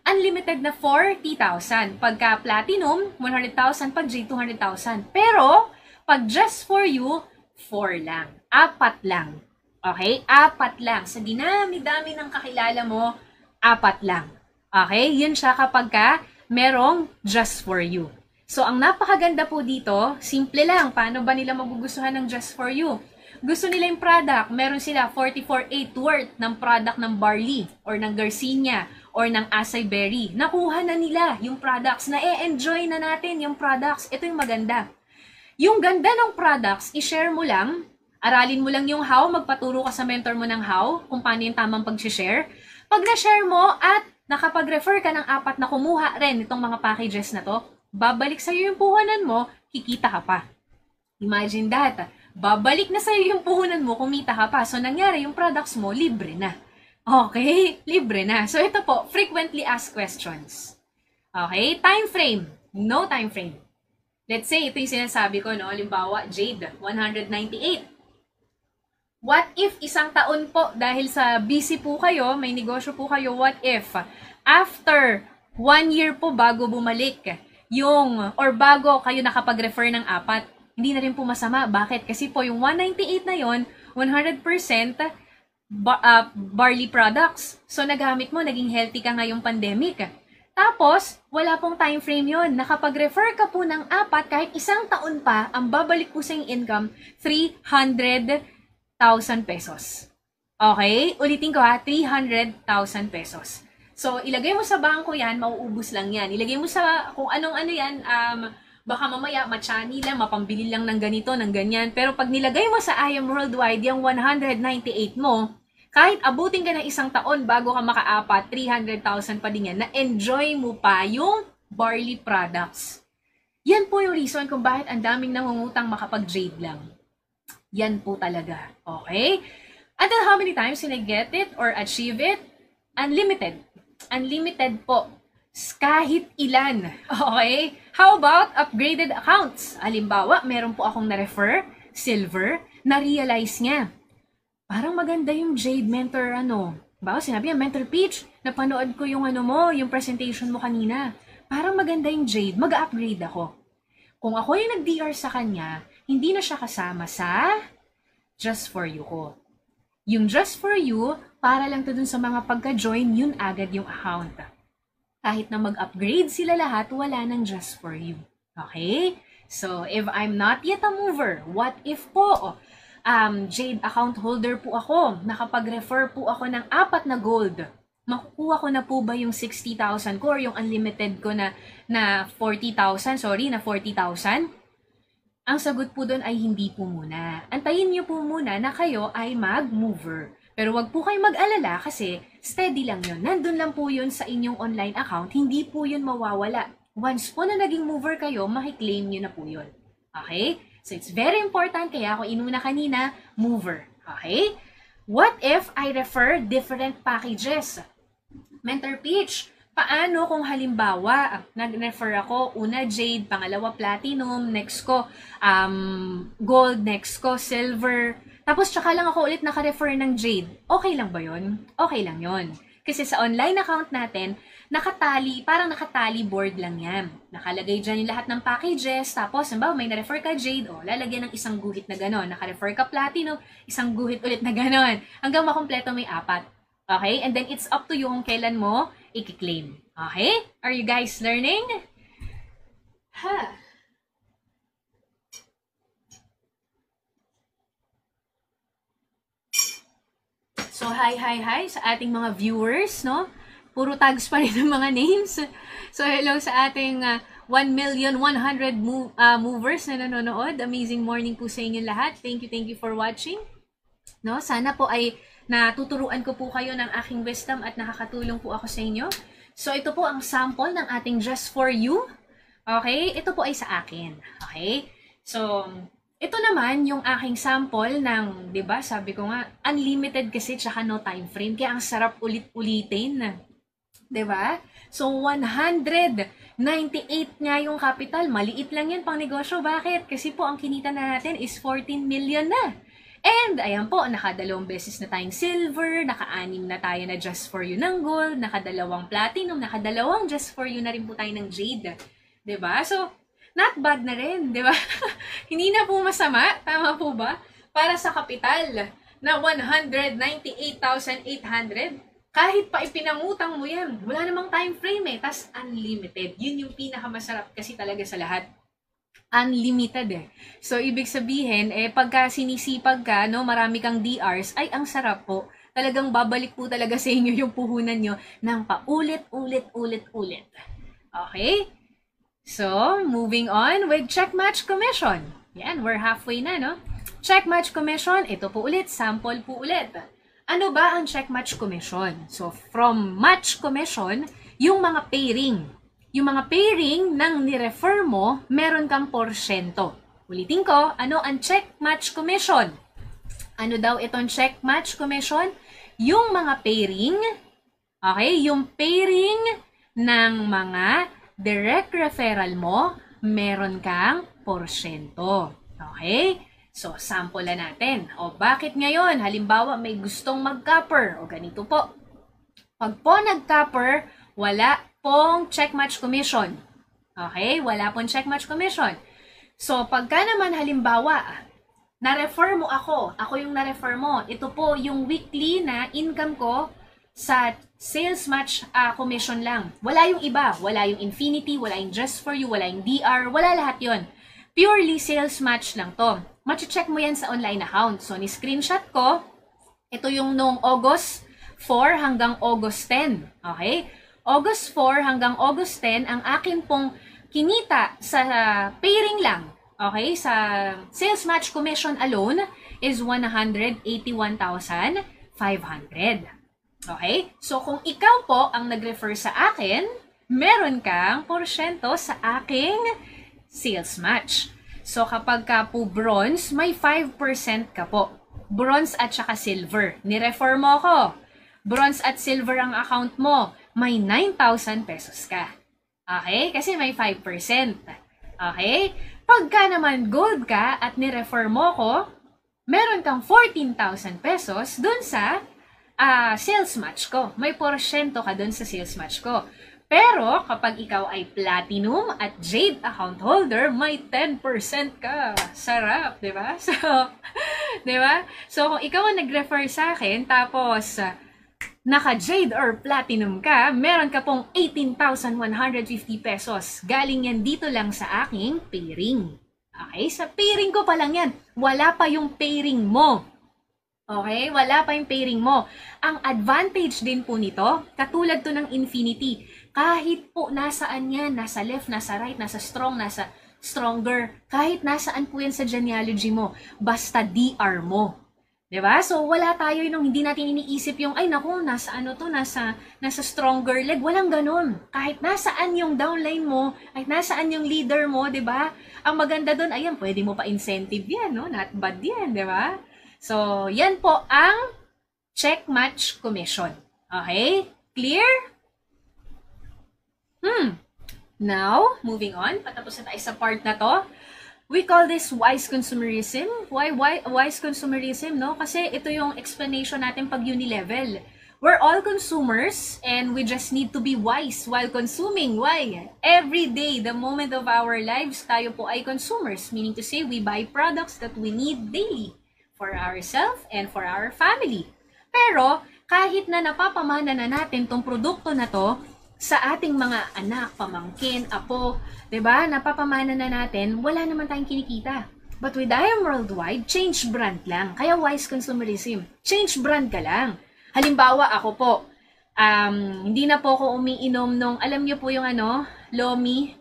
unlimited na 40,000. Pagka platinum, 100,000. Pag J, 200,000. Pero, pag just for you, 4 lang. 4 lang. Okay? 4 lang. Sa dinami-dami ng kakilala mo, 4 lang. Okay? Yun siya kapag ka merong just for you. So, ang napakaganda po dito, simple lang. Paano ba nila magugustuhan ng just for you? Gusto nila yung product. Meron sila 44.8 worth ng product ng barley or ng Garcinia or ng acai berry. Nakuha na nila yung products. Na-enjoy na natin yung products. Ito yung maganda. Yung ganda ng products, i-share mo lang. Aralin mo lang yung how. Magpaturo ka sa mentor mo ng how kung paano yung tamang pag-share. Pag na-share mo at nakapag-refer ka ng 4 na kumuha rin itong mga packages na to, babalik sa'yo yung puhunan mo, kikita ka pa. Imagine that. Babalik na sa'yo yung puhunan mo, kumita ka pa. So, nangyari yung products mo, libre na. Okay? Libre na. So, ito po, frequently asked questions. Okay? Time frame. No time frame. Let's say, ito yung sinasabi ko, no? Halimbawa, Jade, 198. What if isang taon po, dahil sa busy po kayo, may negosyo po kayo, what if after 1 year po bago bumalik or bago kayo nakapag-refer ng 4, hindi na rin po masama. Bakit? Kasi po yung 198 na yon 100% barley products. So nagamit mo, naging healthy ka ngayong pandemic. Tapos, wala pong time frame yon. Nakapag-refer ka po ng 4, kahit isang taon pa, ang babalik po sa yung income, 300,000 pesos. Okay? Ulitin ko ha, 300,000 pesos. So, ilagay mo sa bangko yan, mauubos lang yan. Ilagay mo sa kung anong-ano yan, baka mamaya machani lang, mapambili lang ng ganito, ng ganyan. Pero pag nilagay mo sa I Am Worldwide, yung 198 mo, kahit abutin ka ng isang taon bago ka maka-4, 300,000 pa din yan, na-enjoy mo pa yung barley products. Yan po yung reason kung bakit ang daming nangungutang makapag-jade lang. Yan po talaga. Okay? Until how many times can I get it or achieve it? Unlimited. Unlimited po. Kahit ilan. Okay? How about upgraded accounts? Halimbawa, meron po akong na-refer, silver, na-realize niya. Parang maganda yung Jade Mentor, Bawa, sinabi niya, Mentor Peach, napanood ko yung yung presentation mo kanina. Parang maganda yung Jade, mag-upgrade ako. Kung ako yung nag-DR sa kanya, hindi na siya kasama sa Just For You ko. Yung Just For You, para lang to dun sa mga pagka-join, yun agad yung account. Kahit na mag-upgrade sila lahat, wala nang Just For You. Okay? So, if I'm not yet a mover, what if po, Jade account holder po ako, nakapag-refer po ako ng 4 na gold, makukuha ko na po ba yung 60,000 ko or yung unlimited ko na 40,000, na 40,000? Ang sagot po doon ay hindi po muna. Antayin niyo po muna na kayo ay mag-mover. Pero wag po kayo mag-alala kasi steady lang yun. Nandun lang po yun sa inyong online account. Hindi po yun mawawala. Once po na naging mover kayo, makiklaim nyo na po yun. Okay? So it's very important. Kaya ako inuna kanina, mover. Okay? What if I refer different packages? Mentor Peach, paano kung halimbawa, nag-refer ako, una Jade, pangalawa Platinum, next ko Gold, next ko Silver, tapos tsaka lang ako ulit naka-refer ng Jade. Okay lang ba yun? Okay lang yun. Kasi sa online account natin, parang nakatali board lang yan. Nakalagay dyan yung lahat ng packages, tapos halimbawa may na-refer ka Jade, lalagyan ng isang guhit na gano'n. Naka-refer ka Platinum, isang guhit ulit na gano'n. Hanggang makumpleto may 4. Okay? And then it's up to you kung kailan mo i-claim. Okay? Are you guys learning? So, hi sa ating mga viewers, no? puro tags pa rin ng mga names. So, hello sa ating 1,100,000 movers na nanonood. Amazing morning po sa inyo lahat. Thank you for watching. No, sana po ay natuturuan ko po kayo ng aking wisdom at nakakatulong po ako sa inyo. So, ito po ang sample ng ating Just For You. Okay? Ito po ay sa akin. Okay? So, ito naman yung aking sample ng, 'di ba? Sabi ko nga, unlimited kasi tsaka no time frame. Kaya ang sarap ulit-ulitin. 'Di ba? So 198 nga yung capital. Maliit lang 'yan pang negosyo. Bakit? Kasi po ang kinita na natin is 14 million na. And ayan po, nakadalawang beses na tayong silver, naka-anim na tayo na Just For You ng gold, nakadalawang platinum, nakadalawang Just For You na rin po tayo ng jade. 'Di ba? So not bad na rin, di ba? Hindi na po masama, tama po ba? Para sa kapital na 198,800, kahit pa ipinangutang mo yan, wala namang time frame eh, tas unlimited. Yun yung pinakamasarap kasi talaga sa lahat. Unlimited eh. So, ibig sabihin, pagka sinisipag ka, no, marami kang DRs, ay ang sarap po. Talagang babalik po talaga sa inyo yung puhunan nyo ng paulit-ulit-ulit-ulit. Okay? So, moving on with Check Match Commission. Yan, we're halfway na, no? Check Match Commission, ito po ulit, sample po ulit. Ano ba ang Check Match Commission? So, from Match Commission, yung mga pairing. Yung mga pairing ng nirefer mo, meron kang porsyento. Ulitin ko, ano ang Check Match Commission? Ano daw itong Check Match Commission? Yung mga pairing, okay, yung pairing ng mga direct referral mo, meron kang porsyento. Okay? So, sample na natin. O, bakit ngayon? Halimbawa, may gustong mag-copper. O, ganito po. Pag po nag-copper, wala pong check match commission. Okay? Wala pong check match commission. So, pagka naman halimbawa, na-refer mo ako yung na-refer mo, ito po yung weekly na income ko sa sales match commission lang. Wala yung iba. Wala yung Infinity, wala yung Just For You, wala yung DR, wala lahat yon. Purely sales match lang to. Machi-check mo yan sa online account. So, ni-screenshot ko. Ito yung noong August 4 hanggang August 10. Okay? August 4 hanggang August 10, ang akin pong kinita sa pairing lang. Okay? Sa sales match commission alone is 181,500. Okay? So, kung ikaw po ang nag-refer sa akin, meron kang porsyento sa aking sales match. So, kapag ka po bronze, may 5% ka po. Bronze at saka silver. Ni-refer mo ako. Bronze at silver ang account mo. May 9,000 pesos ka. Okay? Kasi may 5%. Okay? Pagka naman gold ka at ni-refer mo ko, meron kang 14,000 pesos dun sa sales match ko. May porsyento ka dun sa sales match ko. Pero kapag ikaw ay platinum at jade account holder, may 10% ka. Sarap, 'di ba? So, 'di ba? So kung ikaw ang nag-refer sa akin tapos naka-jade or platinum ka, meron ka pong 18,150 pesos. Galing yan dito lang sa aking pairing. Okay? Sa pairing ko pa lang yan. Wala pa yung pairing mo. Okay? Wala pa yung pairing mo. Ang advantage din po nito, katulad to ng Infinity, kahit po nasaan yan, nasa left, nasa right, nasa strong, nasa stronger, kahit nasaan po yan sa genealogy mo, basta DR mo. Diba? So, wala tayo nung hindi natin iniisip yung, ay naku, nasa ano to, nasa stronger leg. Walang ganun. Kahit nasaan yung downline mo, kahit nasaan yung leader mo, diba? Ang maganda dun, ayan, pwede mo pa incentive yan, no? Not bad yan, diba? So, yan po ang check match commission. Okay? Clear? Now, moving on. Patapos na tayo sa part na to. We call this wise consumerism. Why wise consumerism, no? Kasi ito yung explanation natin pag unilevel. We're all consumers and we just need to be wise while consuming. Why? Every day, the moment of our lives, tayo po ay consumers. Meaning to say, we buy products that we need daily for ourselves and for our family. Pero, kahit na napapamana na natin tong produkto na to sa ating mga anak, pamangkin, apo, 'di ba? Napapamana na natin, wala naman tayong kinikita. But with I Am Worldwide, change brand lang. Kaya wise consumerism. Change brand ka lang. Halimbawa, ako po, Hindi na po ako umiinom nung, alam niyo po yung ano, Lomi.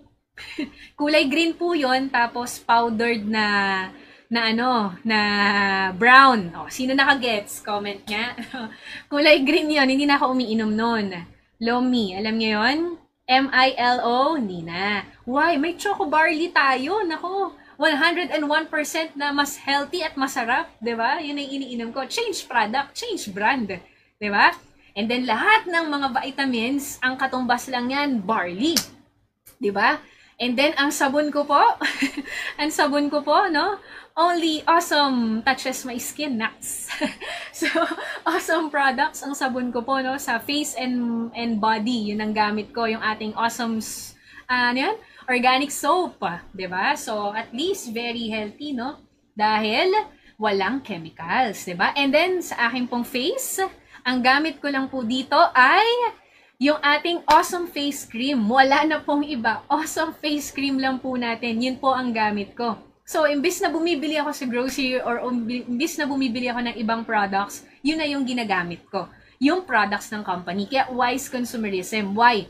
Kulay green po yon, tapos powdered na brown. O, sino nakagets? Comment nga. Kulay green yon, hindi na ako umiinom nun. Lomi, alam niyo yon? M-I-L-O, hindi na. Why? May choco barley tayo. Nako, 101% na mas healthy at masarap, 'di ba? Yun ang iniinom ko. Change product, change brand, 'di ba? And then lahat ng mga vitamins, ang katumbas lang yan, barley. 'Di ba? And then ang sabon ko po, ang sabon ko po, no? Only awesome touches my skin, nuts. So, awesome products ang sabon ko po, no? Sa face and body, yun ang gamit ko, yung ating awesome, ano yan? Organic soap, 'di ba? So, at least very healthy, no? Dahil walang chemicals, 'di ba? And then sa aking pong face, ang gamit ko lang po dito ay yung ating awesome face cream. Wala na pong iba. Awesome face cream lang po natin. Yun po ang gamit ko. So, imbis na bumibili ako sa grocery or imbis na bumibili ako ng ibang products, yun na yung ginagamit ko. Yung products ng company. Kaya wise consumerism. Why?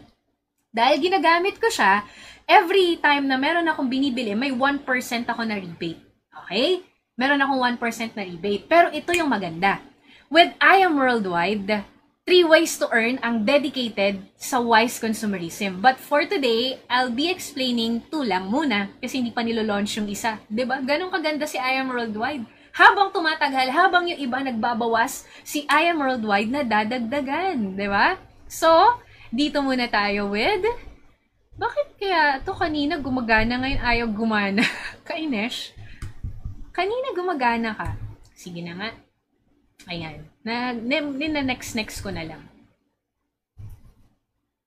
Dahil ginagamit ko siya, every time na meron akong binibili, may 1% ako na rebate. Okay? Meron akong 1% na rebate. Pero ito yung maganda. With I Am Worldwide, 3 ways to earn ang dedicated sa wise consumerism. But for today, I'll be explaining 2 lang muna kasi hindi pa nilo-launch yung isa. 'Di ba? Ganun kaganda si I Am Worldwide. Habang tumatagal, habang yung iba nagbabawas, si I Am Worldwide na dadagdagan. 'Di ba? So, dito muna tayo with, bakit kaya to kanina gumagana, ngayon ayaw gumana? Kainesh, kanina gumagana ka. Sige na nga. Ayan. Next ko na lang.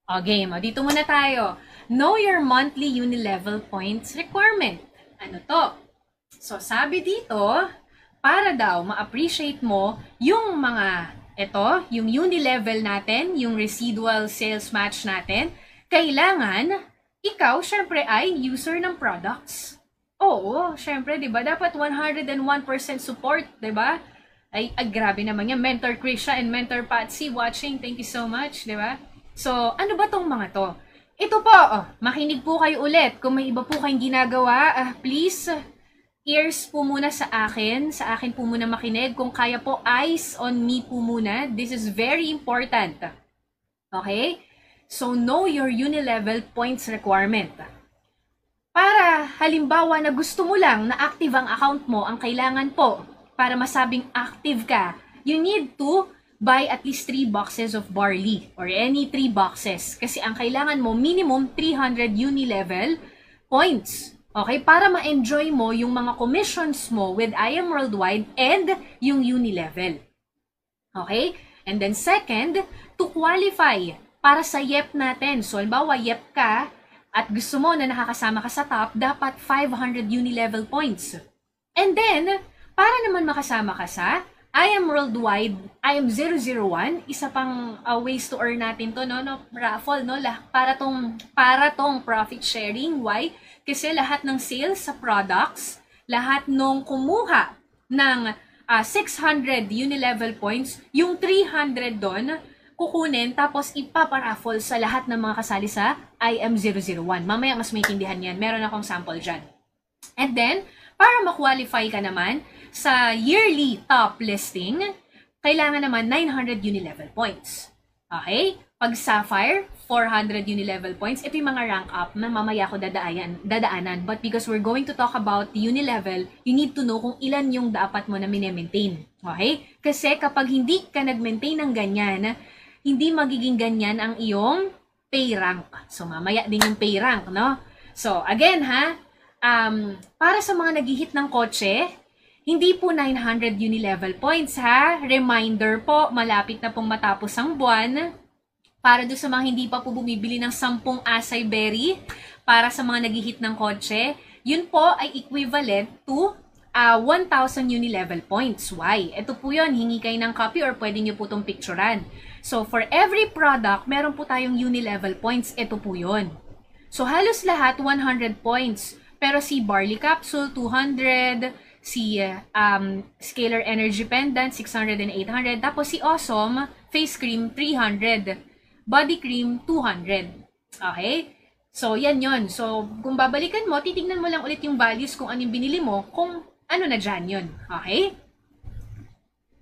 O, game. O, dito muna tayo. Know your monthly Unilevel points requirement. Ano to? So, sabi dito, para daw ma-appreciate mo yung mga yung Unilevel natin, yung residual sales match natin, kailangan ikaw, syempre, ay user ng products. Oo, syempre, di ba? Dapat 101% support, di ba? Ay, grabe naman yan. Mentor Krisha and Mentor Patsy watching. Thank you so much, di ba? So, ano ba tong mga to? Ito po, makinig po kayo ulit. Kung may iba po kayong ginagawa, please, ears po muna sa akin po muna makinig. Kung kaya po, eyes on me po muna. This is very important. Okay? So, know your Unilevel points requirement. Para halimbawa na gusto mo lang na active ang account mo, ang kailangan po, para masabing active ka, you need to buy at least 3 boxes of barley or any 3 boxes. Kasi ang kailangan mo, minimum 300 Unilevel points. Okay, para ma-enjoy mo yung mga commissions mo with I Am Worldwide and yung Unilevel. Okay? And then second, to qualify para sa YEP natin. So, halimbawa, YEP ka at gusto mo na nakakasama ka sa top, dapat 500 Unilevel points. And then, para naman makasama ka sa I Am Worldwide, I Am 001, isa pang ways to earn natin to, no? Raffle, no? Para tong profit sharing. Why? Kasi lahat ng sales sa products, lahat nung kumuha ng 600 Unilevel points, yung 300 doon, kukunin tapos ipaparaffle sa lahat ng mga kasali sa I Am 001. Mamaya mas maintindihan yan. Meron akong sample dyan. And then, para ma-qualify ka naman sa yearly top listing, kailangan naman 900 Unilevel points. Okay? Pag Sapphire, 400 Unilevel points. Ito yung mga rank up na mamaya ko dadaanan. But because we're going to talk about the Unilevel, you need to know kung ilan yung dapat mo na mine-maintain. Okay? Kasi kapag hindi ka nag-maintain ng ganyan, hindi magiging ganyan ang iyong pay rank. So, mamaya din yung pay rank, no? So, again ha, para sa mga naghihit ng kotse, hindi po 900 Unilevel points ha. Reminder po, malapit na pong matapos ang buwan. Para doon sa mga hindi pa po bumibili ng 10 acai berry, para sa mga naghihit ng kotse, yun po ay equivalent to 1,000 Unilevel points. Why? Ito po yun, hingi kayo ng copy or pwede nyo po itong picturean. So, for every product, meron po tayong Unilevel points. Ito po yun. So, halos lahat 100 points. Pero si Barley Capsule, 200. Si Scalar Energy Pendant, 600 and 800. Tapos si Awesome Face Cream, 300. Body Cream, 200. Okay? So, yan yon. So, kung babalikan mo, titignan mo lang ulit yung values kung anong binili mo, kung ano na dyan yun. Okay?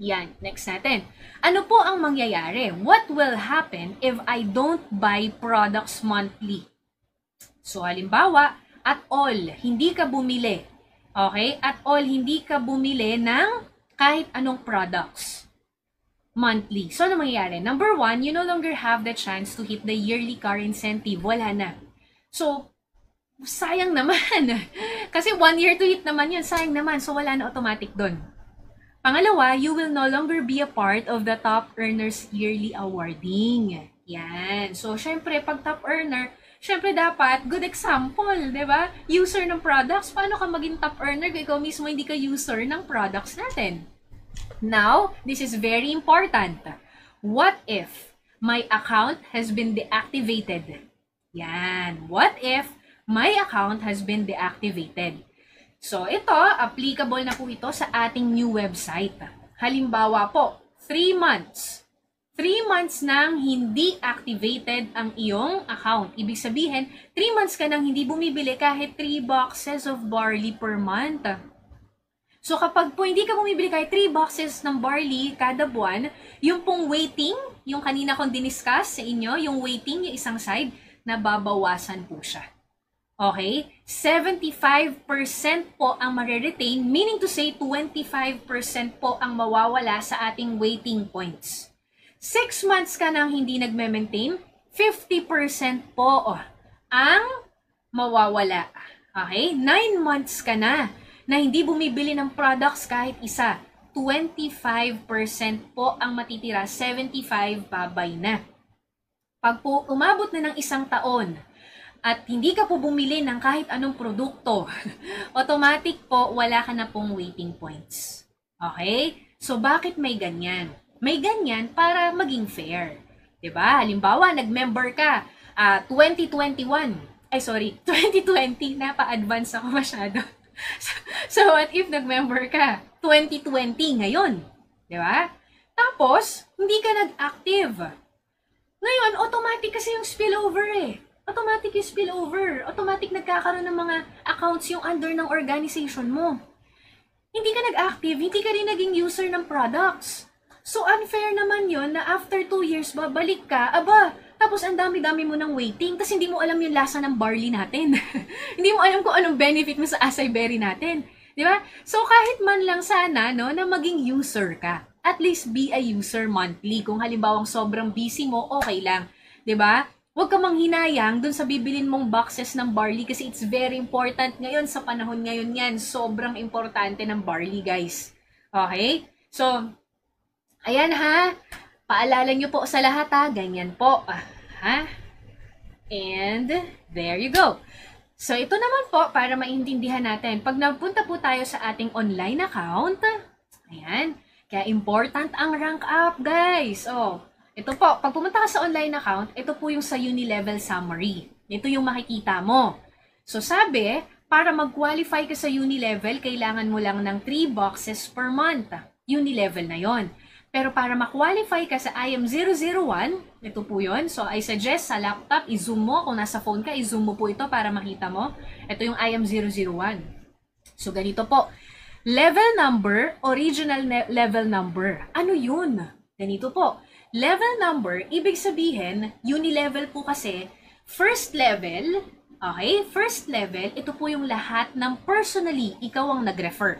Yan. Next natin. Ano po ang mangyayari? What will happen if I don't buy products monthly? So, halimbawa, at all, hindi ka bumili. Okay? At all, hindi ka bumili ng kahit anong products monthly. So, ano mangyayari? Number one, you no longer have the chance to hit the yearly car incentive. Wala na. So, sayang naman. Kasi 1 year to hit naman yun. Sayang naman. So, wala na automatic doon. Pangalawa, you will no longer be a part of the top earners yearly awarding. Yan. So, syempre, pag top earner, syempre dapat, good example, di ba? User ng products. Paano ka maging top earner kung ikaw mismo hindi ka user ng products natin? Now, this is very important. What if my account has been deactivated? Yan. What if my account has been deactivated? So, ito, applicable na po ito sa ating new website. Halimbawa po, 3 months. 3 months nang hindi activated ang iyong account. Ibig sabihin, 3 months ka nang hindi bumibili kahit 3 boxes of barley per month. So kapag po hindi ka bumibili kahit 3 boxes ng barley kada buwan, yung pong waiting, yung kanina kong diniscuss sa inyo, yung waiting, yung isang side, nababawasan po siya. Okay? 75% po ang mariretain, meaning to say 25% po ang mawawala sa ating waiting points. 6 months ka nang hindi nagme-maintain, 50% po ang mawawala. Okay? 9 months ka na hindi bumibili ng products kahit isa. 25% po ang matitira, 75% babay na. Pag po umabot na ng 1 taon at hindi ka po bumili ng kahit anong produkto, automatic po wala ka na pong waiting points. Okay? So bakit may ganyan? May ganyan para maging fair. 'Di ba? Halimbawa, nag-member ka 2020, napa-advance ako masyado. So what if nag-member ka 2020 ngayon? 'Di ba? Tapos, hindi ka nag-active. Ngayon, automatic kasi yung spillover eh. Automatic yung spillover. Automatic nagkakaroon ng mga accounts yung under ng organization mo. Hindi ka nag-active, hindi ka rin naging user ng products. So, unfair naman yon na after 2 years, babalik ka, tapos ang dami-dami mo ng waiting, tapos hindi mo alam yung lasa ng barley natin. Hindi mo alam kung anong benefit mo sa acai berry natin. Di ba? So, kahit man lang sana, no, na maging user ka. At least be a user monthly. Kung halimbawang sobrang busy mo, okay lang. Di ba? Huwag ka manghinayang dun sa bibilin mong boxes ng barley kasi it's very important ngayon sa panahon ngayon yan. Sobrang importante ng barley, guys. Okay? So, ayan ha. Paalala nyo po sa lahat ha. Ganyan po. Ha? And there you go. So, ito naman po para maintindihan natin. Pag napunta po tayo sa ating online account, ayan. Kaya important ang rank up, guys. Oh, ito po. Pag pumunta ka sa online account, ito po yung sa Unilevel summary. Ito yung makikita mo. So, sabi, para mag-qualify ka sa Unilevel, kailangan mo lang ng 3 boxes per month. Unilevel na yon. Pero para ma-qualify ka sa IM001, ito po yun. So, I suggest sa laptop, i-zoom mo. Kung nasa phone ka, i-zoom mo po ito para makita mo. Ito yung IM001. So, ganito po. Level number, original level number. Ano yun? Ganito po. Level number, ibig sabihin, Unilevel po kasi, first level, okay? First level, ito po yung lahat ng personally, ikaw ang nag-refer.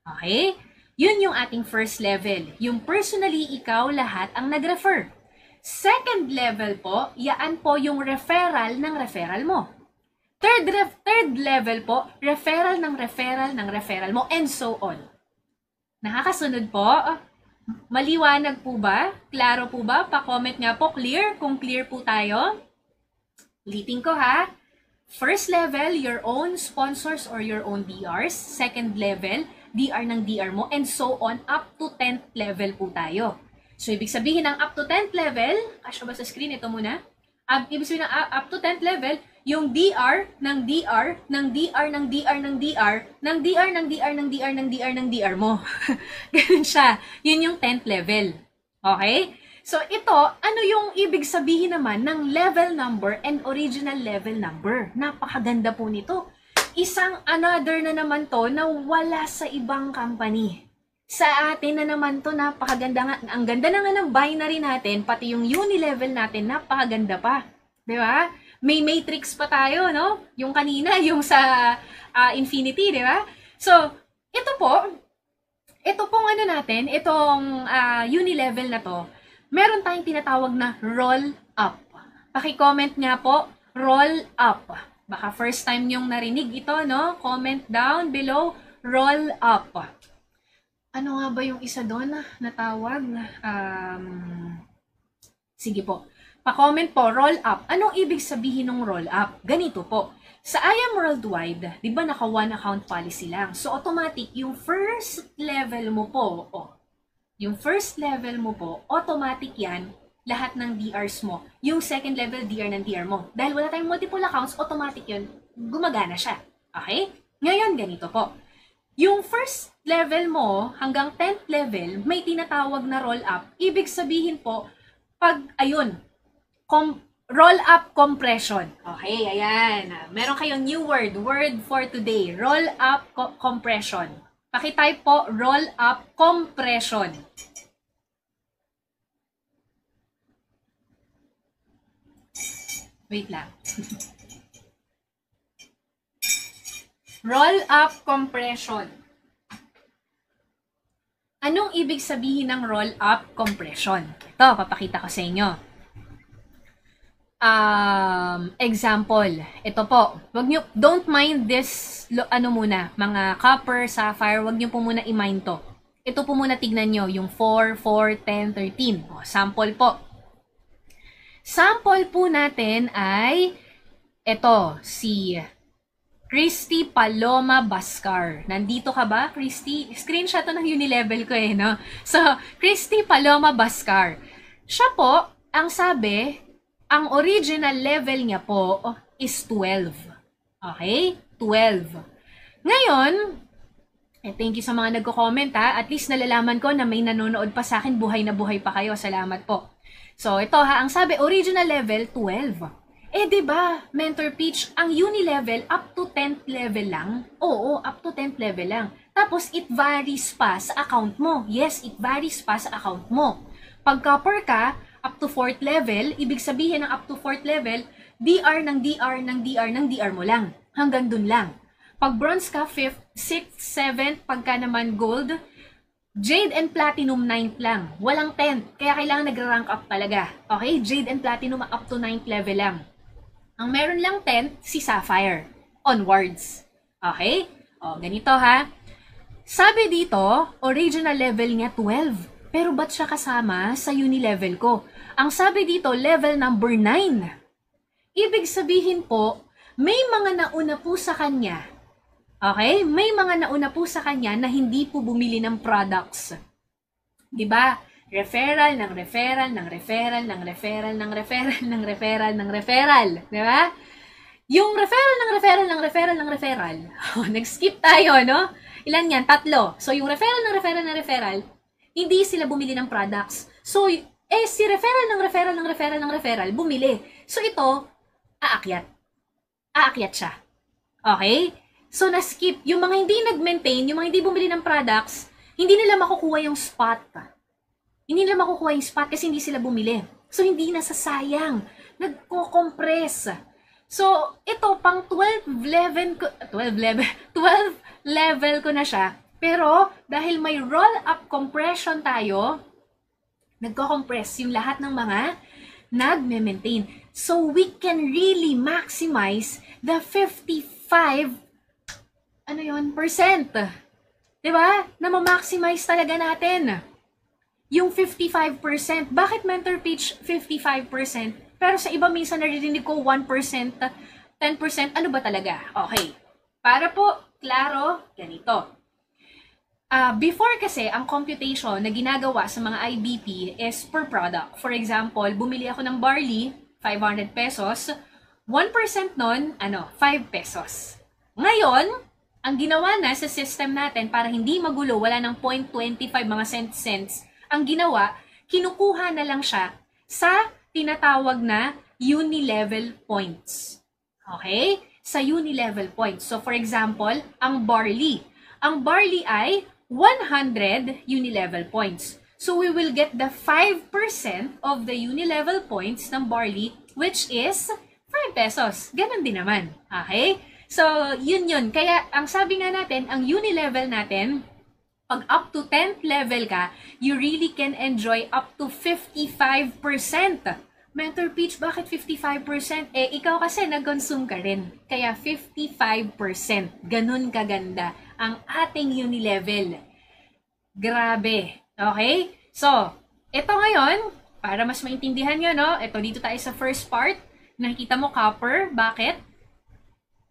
Okay? Yun yung ating first level. Yung personally, ikaw lahat ang nag-refer. Second level po, yaan po yung referral ng referral mo. Third level po, referral ng referral ng referral mo, and so on. Nakakasunod po? Maliwanag po ba? Klaro po ba? Pa-comment nga po, clear? Kung clear po tayo. Ulitin ko ha. First level, your own sponsors or your own DRs. Second level, DR ng DR mo, and so on, up to 10th level po tayo. So, ibig sabihin ng up to 10th level, kasya ba sa screen? Ito muna. Ibig sabihin ng up to 10th level, yung DR ng DR ng DR ng DR ng DR ng DR ng DR ng DR ng DR ng DR mo. Ganun siya. Yun yung 10th level. Okay? So ito, ano yung ibig sabihin naman ng level number and original level number? Napakaganda po nito. Isang another na naman to na wala sa ibang company. Sa atin na naman to, napakaganda nga. Ang ganda na nga ng binary natin, pati yung uni-level natin, napakaganda pa. Di ba? May matrix pa tayo, no? Yung kanina, yung sa infinity, di ba? So, ito pong ano natin, itong uni-level na to, meron tayong tinatawag na roll up. Paki-comment nga po, roll up. Baka first time nyong narinig ito, no? Comment down below, roll up. Ano nga ba yung isa doon na tawag? Sige po. Pa-comment po, roll up. Anong ibig sabihin ng roll up? Ganito po. Sa I Am Worldwide, di ba naka one account policy lang? So automatic, yung first level mo po, automatic yan, lahat ng DRs mo. Yung second level DR ng DR mo. Dahil wala tayong multiple accounts, automatic yun, gumagana siya. Okay? Ngayon, ganito po. Yung first level mo hanggang 10th level, may tinatawag na roll up. Ibig sabihin po, pag, ayun, roll up compression. Okay, ayan. Meron kayong new word for today. Roll up compression. Pakitype po, roll up compression. Wait lang. Roll up compression. Anong ibig sabihin ng roll up compression? Ito, papakita ko sa inyo. Example, ito po, don't mind this, mga copper, sapphire, wag nyo po muna i-mind to. Ito po muna tignan nyo, yung 4, 4, 10, 13. O, sample po. Sample po natin ay, ito, si Christy Paloma Bascar. Nandito ka ba, Christy? Screenshot to ng uni-level ko no? So, Christy Paloma Bascar. Siya po, ang sabi, ang original level niya po is 12. Okay? 12. Ngayon, thank you sa mga nagko-comment At least nalalaman ko na may nanonood pa sa akin. Buhay na buhay pa kayo. Salamat po. So, ito ang sabi, original level, 12. Diba, Mentor Peach, ang uni level up to 10th level lang? Oo, up to 10th level lang. Tapos, it varies pa sa account mo. Yes, it varies pa sa account mo. Pag copper ka, up to 4th level, ibig sabihin ng up to 4th level, DR ng DR ng DR ng DR mo lang. Hanggang dun lang. Pag bronze ka, 5th, 6th, 7th, pagka naman gold, Jade and Platinum 9th lang. Walang 10th. Kaya kailangan nag-rank up talaga. Okay? Jade and Platinum up to 9th level lang. Ang meron lang 10th, si Sapphire. Onwards. Okay? O, ganito Sabi dito, original level niya 12. Pero ba't siya kasama sa uni level ko? Ang sabi dito, level number 9. Ibig sabihin po, may mga nauna po sa kanya. Okay? May mga nauna po sa kanya na hindi po bumili ng products. Diba? Referral ng referral ng referral ng referral ng referral ng referral ng referral. Diba? Yung referral ng referral ng referral ng referral. Nag-skip tayo, no? Ilan yan? 3. So, yung referral ng referral ng referral, hindi sila bumili ng products. So, si referral ng referral ng referral ng referral, bumili. So, ito, aakyat. Aakyat siya. Okay? So, na-skip. Yung mga hindi nag-maintain, yung mga hindi bumili ng products, hindi nila makukuha yung spot. Hindi nila makukuha yung spot kasi hindi sila bumili. So, hindi nasasayang. Nagko-compress. So, ito, pang 12 level ko na siya. Pero, dahil may roll-up compression tayo, nagko-compress yung lahat ng mga nagme-maintain. So, we can really maximize the 55 percent. Diba? Na ma-maximize talaga natin. Yung 55%. Bakit Mentor Peach 55%? Pero sa iba minsan naririnig ko 1%, 10%. Ano ba talaga? Okay. Para po, klaro, ganito. Before kasi, ang computation na ginagawa sa mga IBP is per product. For example, bumili ako ng barley, 500 pesos. 1% nun, 5 pesos. Ngayon, ang ginawa na sa system natin para hindi magulo, wala ng 0.25 mga cents, ang ginawa, kinukuha na lang siya sa tinatawag na uni-level points. Okay? Sa uni-level points. So, for example, ang barley. Ang barley ay 100 uni-level points. So, we will get the 5% of the uni-level points ng barley, which is 5 pesos. Ganon din naman. Okay? So, yun. Kaya, ang sabi nga natin, ang uni-level natin, pag up to 10th level ka, you really can enjoy up to 55%. Mentor Peach, bakit 55%? Ikaw kasi nag-consume ka rin. Kaya 55%. Ganun kaganda ang ating uni-level. Grabe. Okay? So, ito ngayon, para mas maintindihan nyo, no? Ito, dito tayo sa first part. Nakikita mo copper. Bakit?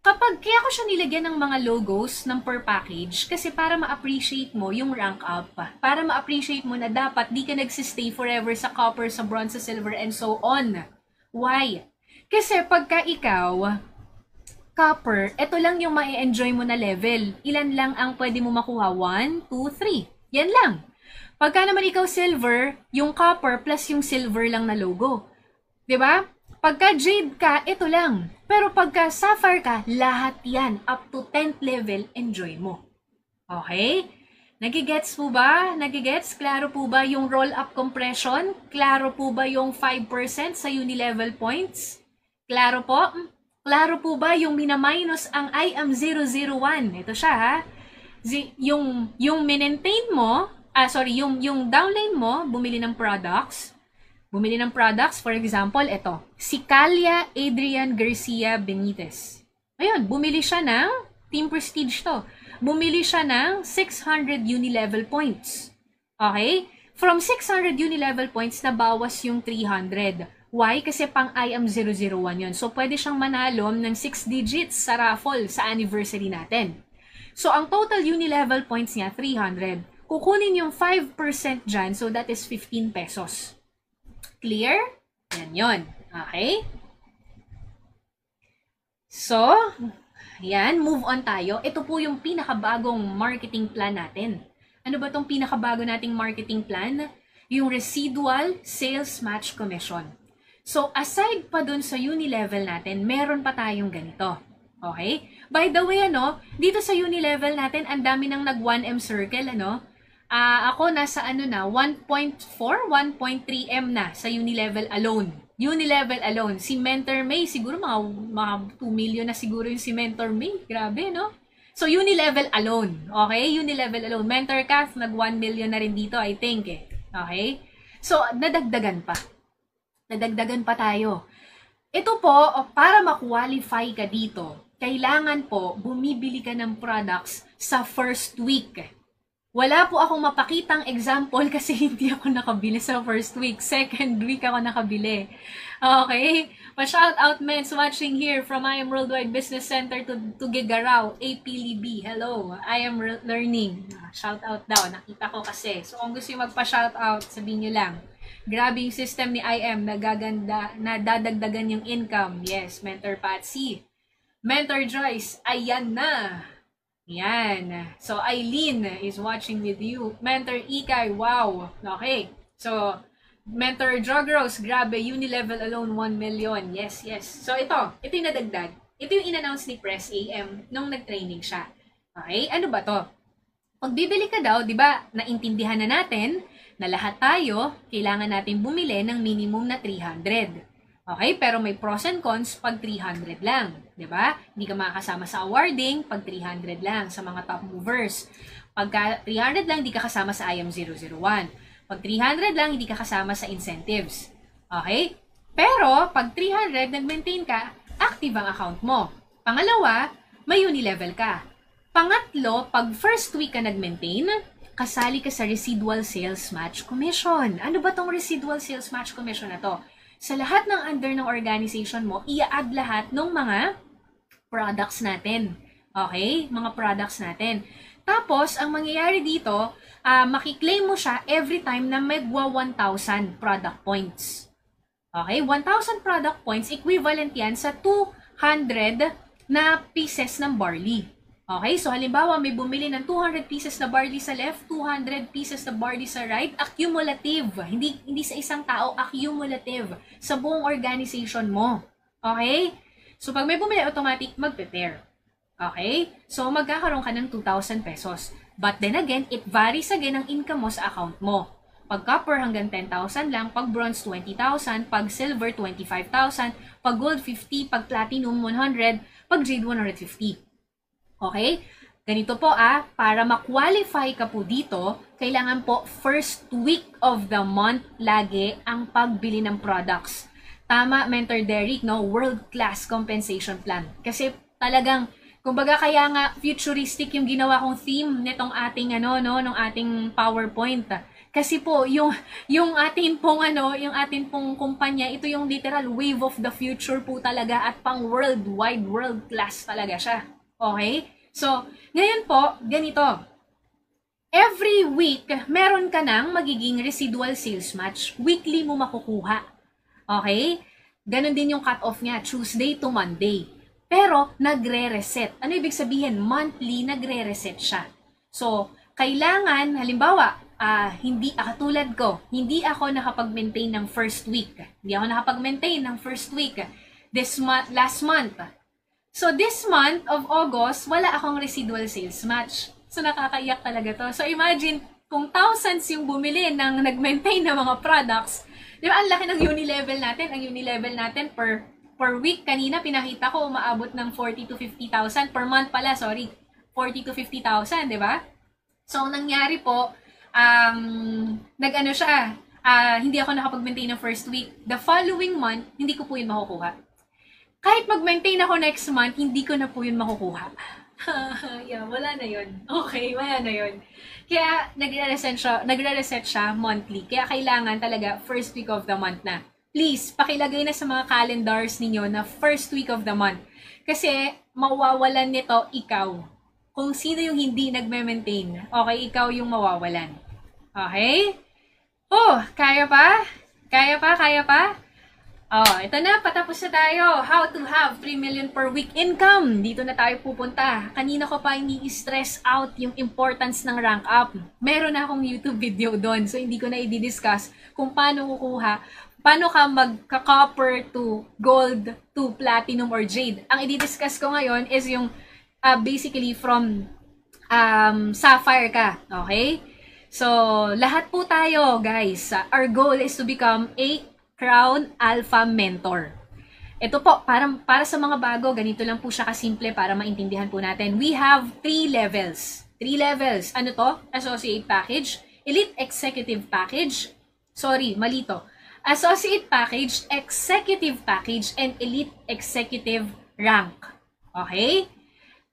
Kaya ko siya nilagyan ng mga logos ng per package kasi para ma-appreciate mo yung rank up. Para ma-appreciate mo na dapat di ka nagsistay forever sa copper, sa bronze, sa silver, and so on. Why? Kasi pagka ikaw, copper, ito lang yung ma-enjoy mo na level. Ilan lang ang pwede mo makuha? 1, 2, 3. Yan lang. Pagka naman ikaw silver, yung copper plus yung silver lang na logo. 'Di ba? Pagka jade ka, ito lang. Pero pagka sapphire ka, lahat yan. Up to 10th level, enjoy mo. Okay? Nagigets po ba? Nagigets? Klaro po ba yung roll-up compression? Klaro po ba yung 5% sa uni-level points? Klaro po? Klaro po ba yung minaminus ang IM001? Ito siya ha. Yung minentain mo, yung downline mo, bumili ng products, for example, ito. Si Calia Adrian Garcia Benitez. Ayun, bumili siya ng, Team Prestige to. Bumili siya ng 600 uni-level points. Okay? From 600 uni-level points, nabawas yung 300. Why? Kasi pang IM001 yun. So, pwede siyang manalo ng 6 digits sa raffle sa anniversary natin. So, ang total uni-level points niya, 300. Kukunin yung 5% dyan, so that is 15 pesos. Clear? Yan yun. Okay? So, yan, move on tayo. Ito po yung pinakabagong marketing plan natin. Ano ba itong pinakabago nating marketing plan? Yung residual sales match commission. So, aside pa dun sa uni-level natin, meron pa tayong ganito. Okay? By the way, dito sa uni-level natin, ang dami nang nag-1M circle, ako nasa 1.4, 1.3M na sa uni-level alone. Uni-level alone. Si Mentor May, siguro mga 2 million na siguro yung si Mentor May. Grabe, no? So, uni-level alone. Okay? Uni-level alone. Mentor Kath, nag 1 million na rin dito, I think eh. Okay? So, nadagdagan pa. Nadagdagan pa tayo. Ito po, para ma-qualify ka dito, kailangan po bumibili ka ng products sa first week. Wala po akong mapakitang example kasi hindi ako nakabili sa first week. Second week ako nakabili. Okay? Pa-shout out men watching here from I Am Worldwide Business Center to Gigarao, APLB. Hello, I am learning. Shout out daw. Nakita ko kasi. So kung gusto yung magpa-shout out, sabihin nyo lang. Grabe yung system ni IM. Nagaganda, nadadagdagan yung income. Yes, Mentor Patsy. Mentor Joyce, ayan na. Yan. So, Eileen is watching with you. Mentor Ikay, wow. Okay. So, Mentor Jogros, grabe, uni-level alone, 1 million. Yes, yes. So, ito yung nadagdag. Ito yung in-announce ni Press AM nung nag-training siya. Okay? Ano ba to? Pag bibili ka daw, di ba, naintindihan na natin na lahat tayo, kailangan natin bumili ng minimum na 300. Okay, pero may pros and cons pag 300 lang, 'di ba? Hindi ka makakasama sa awarding pag 300 lang sa mga top movers. Pag 300 lang, hindi ka kasama sa IM001. Pag 300 lang, hindi ka kasama sa incentives. Okay? Pero pag 300, nag-maintain ka, active ang account mo. Pangalawa, may uni-level ka. Pangatlo, pag first week ka nag-maintain, kasali ka sa residual sales match commission. Ano ba tong residual sales match commission na to? Sa lahat ng under ng organization mo, i-add lahat ng mga products natin. Okay? Mga products natin. Tapos, ang mangyayari dito, makiklaim mo siya every time na magwa 1,000 product points. Okay? 1,000 product points, equivalent yan sa 200 na pieces ng barley. Okay? So, halimbawa, may bumili ng 200 pieces na barley sa left, 200 pieces na barley sa right, accumulative. Hindi sa isang tao, accumulative sa buong organization mo. Okay? So, pag may bumili, automatic mag-prepare. Okay? So, magkakaroon ka ng 2,000 pesos. But then again, it varies again ang income mo sa account mo. Pag copper hanggang 10,000 lang, pag bronze 20,000, pag silver 25,000, pag gold 50, pag platinum 100, pag jade 150. Okay? Ganito po para ma-qualify ka po dito, kailangan po first week of the month lagi ang pagbili ng products. Tama, Mentor Derek, no? World-class compensation plan. Kasi talagang, kumbaga kaya nga futuristic yung ginawa kong theme nitong ating nung ating PowerPoint. Kasi po yung ating pong kumpanya, ito yung literal wave of the future po talaga at pang worldwide, world class talaga siya. Okay? So, ngayon po, ganito. Every week, meron ka ng magiging residual sales match. Weekly mo makukuha. Okay? Ganon din yung cut-off niya, Tuesday to Monday. Pero, nagre-reset. Ano ibig sabihin? Monthly, nagre-reset siya. So, kailangan, halimbawa, hindi katulad ko, hindi ako nakapag-maintain ng first week. Hindi ako nakapag-maintain ng first week. Last month. So, this month of August, wala akong residual sales match. So, nakakaiyak talaga to. So, imagine, kung thousands yung bumili ng nag-maintain ng mga products, di ba, ang laki ng uni-level natin. Ang uni-level natin per week, kanina pinakita ko, umaabot ng 40 to 50,000. Per month pala, sorry. 40 to 50,000, di ba? So, ang nangyari po, hindi ako nakapag-maintain ng first week. The following month, hindi ko po yun makukuha. Kahit mag-maintain ako next month, hindi ko na po yun makukuha. Yeah, wala na yun. Okay, wala na yun. Kaya, nagre-reset siya monthly. Kaya kailangan talaga first week of the month na. Please, pakilagay na sa mga calendars ninyo na first week of the month. Kasi, mawawalan nito ikaw. Kung sino yung hindi nagme-maintain, okay, ikaw yung mawawalan. Okay? Oh, kaya pa? Kaya pa? Oh, ito na, patapos na tayo. How to have 3 million per week income. Dito na tayo pupunta. Kanina ko pa ini-stress out yung importance ng rank up. Meron na akong YouTube video doon, so hindi ko na i-discuss kung paano ka magka-copper to gold to platinum or jade. Ang i-discuss ko ngayon is yung basically from sapphire ka. Okay? So, lahat po tayo, guys. Our goal is to become a Crown Alpha Mentor. Ito po, para sa mga bago, ganito lang po siya kasimple para maintindihan po natin. We have 3 levels. 3 levels. Ano to? Associate Package, Elite Executive Package, mali to. Associate Package, Executive Package, and Elite Executive Rank. Okay?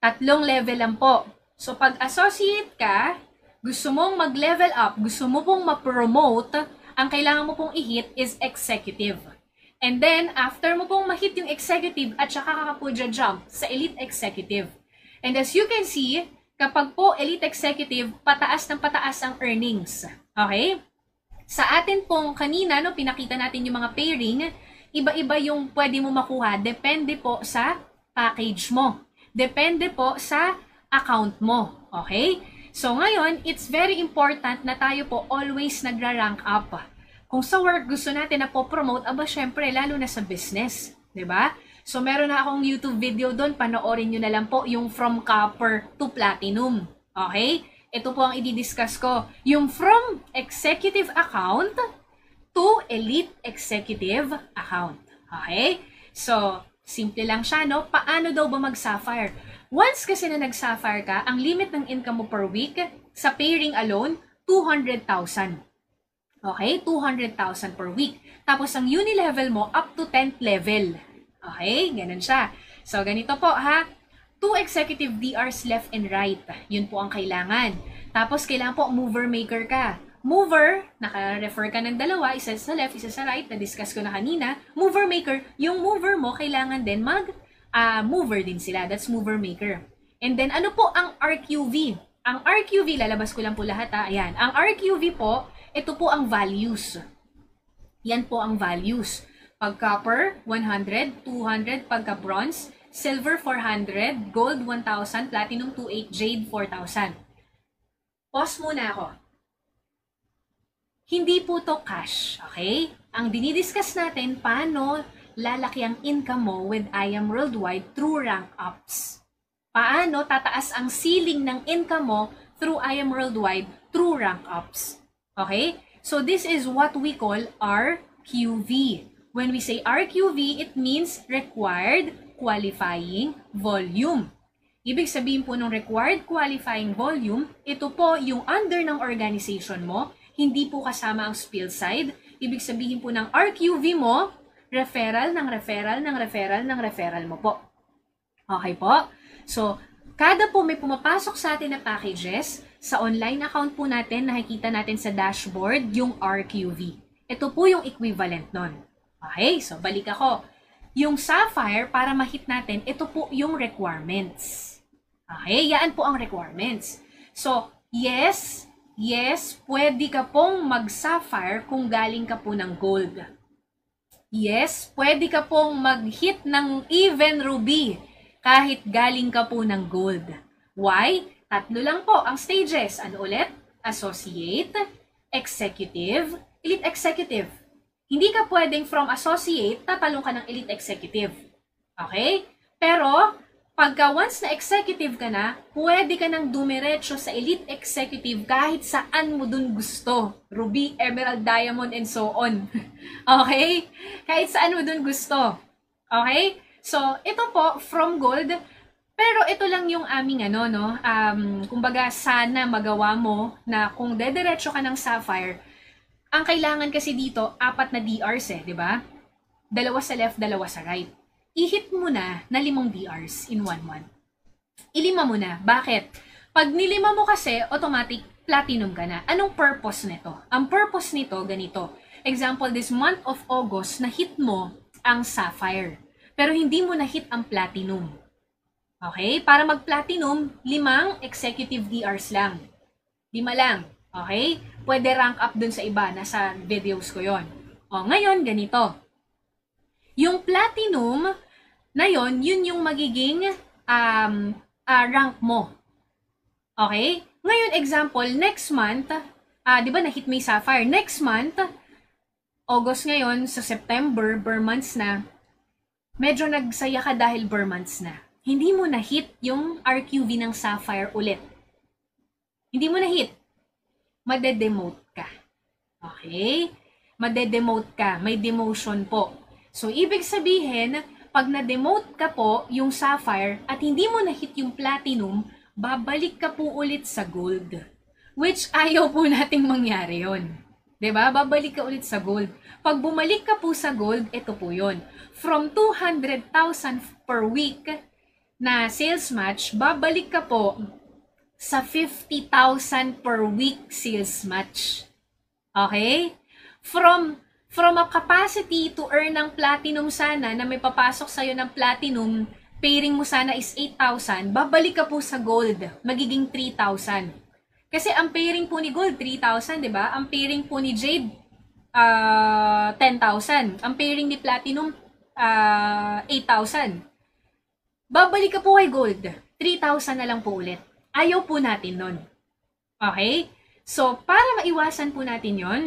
3 level lang po. So, pag associate ka, gusto mong mag-level up, gusto mo pong ma-promote, ang kailangan mo pong i-hit is executive. And then, after mo pong ma-hit yung executive at saka ka po jump sa elite executive. And as you can see, kapag po elite executive, pataas ng pataas ang earnings. Okay? Sa atin pong kanina, pinakita natin yung mga pairing, iba-iba yung pwede mo makuha. Depende po sa package mo. Depende po sa account mo. Okay? So ngayon, it's very important na tayo po always nagra-rank up. Kung sa work gusto natin na po promote, syempre lalo na sa business, 'di ba? So meron na akong YouTube video doon, panoorin niyo na lang po yung from copper to platinum. Okay? Ito po ang i-discuss ko, yung from executive account to elite executive account. Okay? So simple lang siya, Paano daw ba mag-sapphire? Once kasi na nag-sapphire ka, ang limit ng income mo per week, sa pairing alone, 200,000. Okay? 200,000 per week. Tapos ang uni-level mo, up to 10th level. Okay? Ganun siya. So, ganito po, 2 executive DRs left and right. Yun po ang kailangan. Tapos, kailangan po mover maker ka. Mover, naka-refer ka ng dalawa, isa sa left, isa sa right, na-discuss ko na kanina. Mover maker, yung mover mo, kailangan din mover din sila. That's mover maker. And then, ano po ang RQV? Ang RQV, lalabas ko lang po lahat Ayan. Ang RQV po, ito po ang values. Yan po ang values. Pag copper, 100, 200 pagka bronze, silver 400, gold 1,000, platinum 2,800, jade 4,000. Pause muna ako. Hindi po to cash, okay? Ang dinidiscuss natin, paano lalaki ang income mo with I Am Worldwide through rank ups. Paano tataas ang ceiling ng income mo through I Am Worldwide through rank ups. Okay? So this is what we call RQV. When we say RQV, it means required qualifying volume. Ibig sabihin po ng required qualifying volume, ito po yung under ng organization mo, hindi po kasama ang spill side. Ibig sabihin po ng RQV mo, referral ng referral ng referral ng referral mo po. Okay po? So, kada po may pumapasok sa atin na packages, sa online account po natin, nakikita natin sa dashboard yung RQV. Ito po yung equivalent nun. Okay? So, balik ako. Yung Sapphire, para ma-hit natin, ito po yung requirements. Okay? Yan po ang requirements. So, yes, pwede ka pong mag-Sapphire kung galing ka po ng gold. Yes, pwede ka pong mag-hit ng even ruby kahit galing ka po ng gold. Why? Tatlo lang po ang stages. Ano ulit? Associate, Executive, Elite Executive. Hindi ka pwedeng from Associate, tatalong ka ng Elite Executive. Okay? Pero, pagka once na Executive ka na, pwede ka nang dumiretso sa Elite Executive kahit saan mo dun gusto. Ruby, Emerald, Diamond, and so on. Okay? Kahit saan mo dun gusto. Okay? So, ito po, from gold, pero ito lang yung aming kumbaga sana magawa mo na kung dediretso ka ng Sapphire, ang kailangan kasi dito, 4 na DRs di ba? 2 sa left, 2 sa right. I-hit mo na 5 DRs in 1 month. I-5 mo na. Bakit? Pag nilima mo kasi, automatic platinum ka na. Anong purpose nito? Ang purpose nito, ganito. Example, this month of August, na-hit mo ang Sapphire. Pero hindi mo na-hit ang platinum. Okay? Para mag-platinum, 5 executive DRs lang. 5 lang. Okay? Pwede rank up dun sa iba. Nasa videos ko yon. O, ngayon, ganito. Yung platinum na yon, yun yung magiging rank mo. Okay? Ngayon, example, next month, di ba na-hit mo yung Sapphire? Next month, August ngayon, sa September, bare months na, medyo nagsaya ka dahil bare months na. Hindi mo na-hit yung RQV ng Sapphire ulit. Hindi mo na-hit. Made-demote ka. Okay? Made-demote ka. May demotion po. So, ibig sabihin, pag na-demote ka po yung Sapphire at hindi mo na-hit yung Platinum, babalik ka po ulit sa Gold. Which ayaw po nating mangyari yon. Diba? Babalik ka ulit sa Gold. Pag bumalik ka po sa Gold, ito po yon. From 200,000 per week na sales match, babalik ka po sa 50,000 per week sales match. Okay? From a capacity to earn ng platinum sana na may papasok sa'yo ng platinum, pairing mo sana is 8,000, babalik ka po sa gold, magiging 3,000. Kasi ang pairing po ni gold, 3,000, di ba? Ang pairing po ni jade, 10,000. Ang pairing ni platinum, 8,000. Babalik ka po kay gold, 3,000 na lang po ulit. Ayaw po natin nun. Okay? So, para maiwasan po natin yon,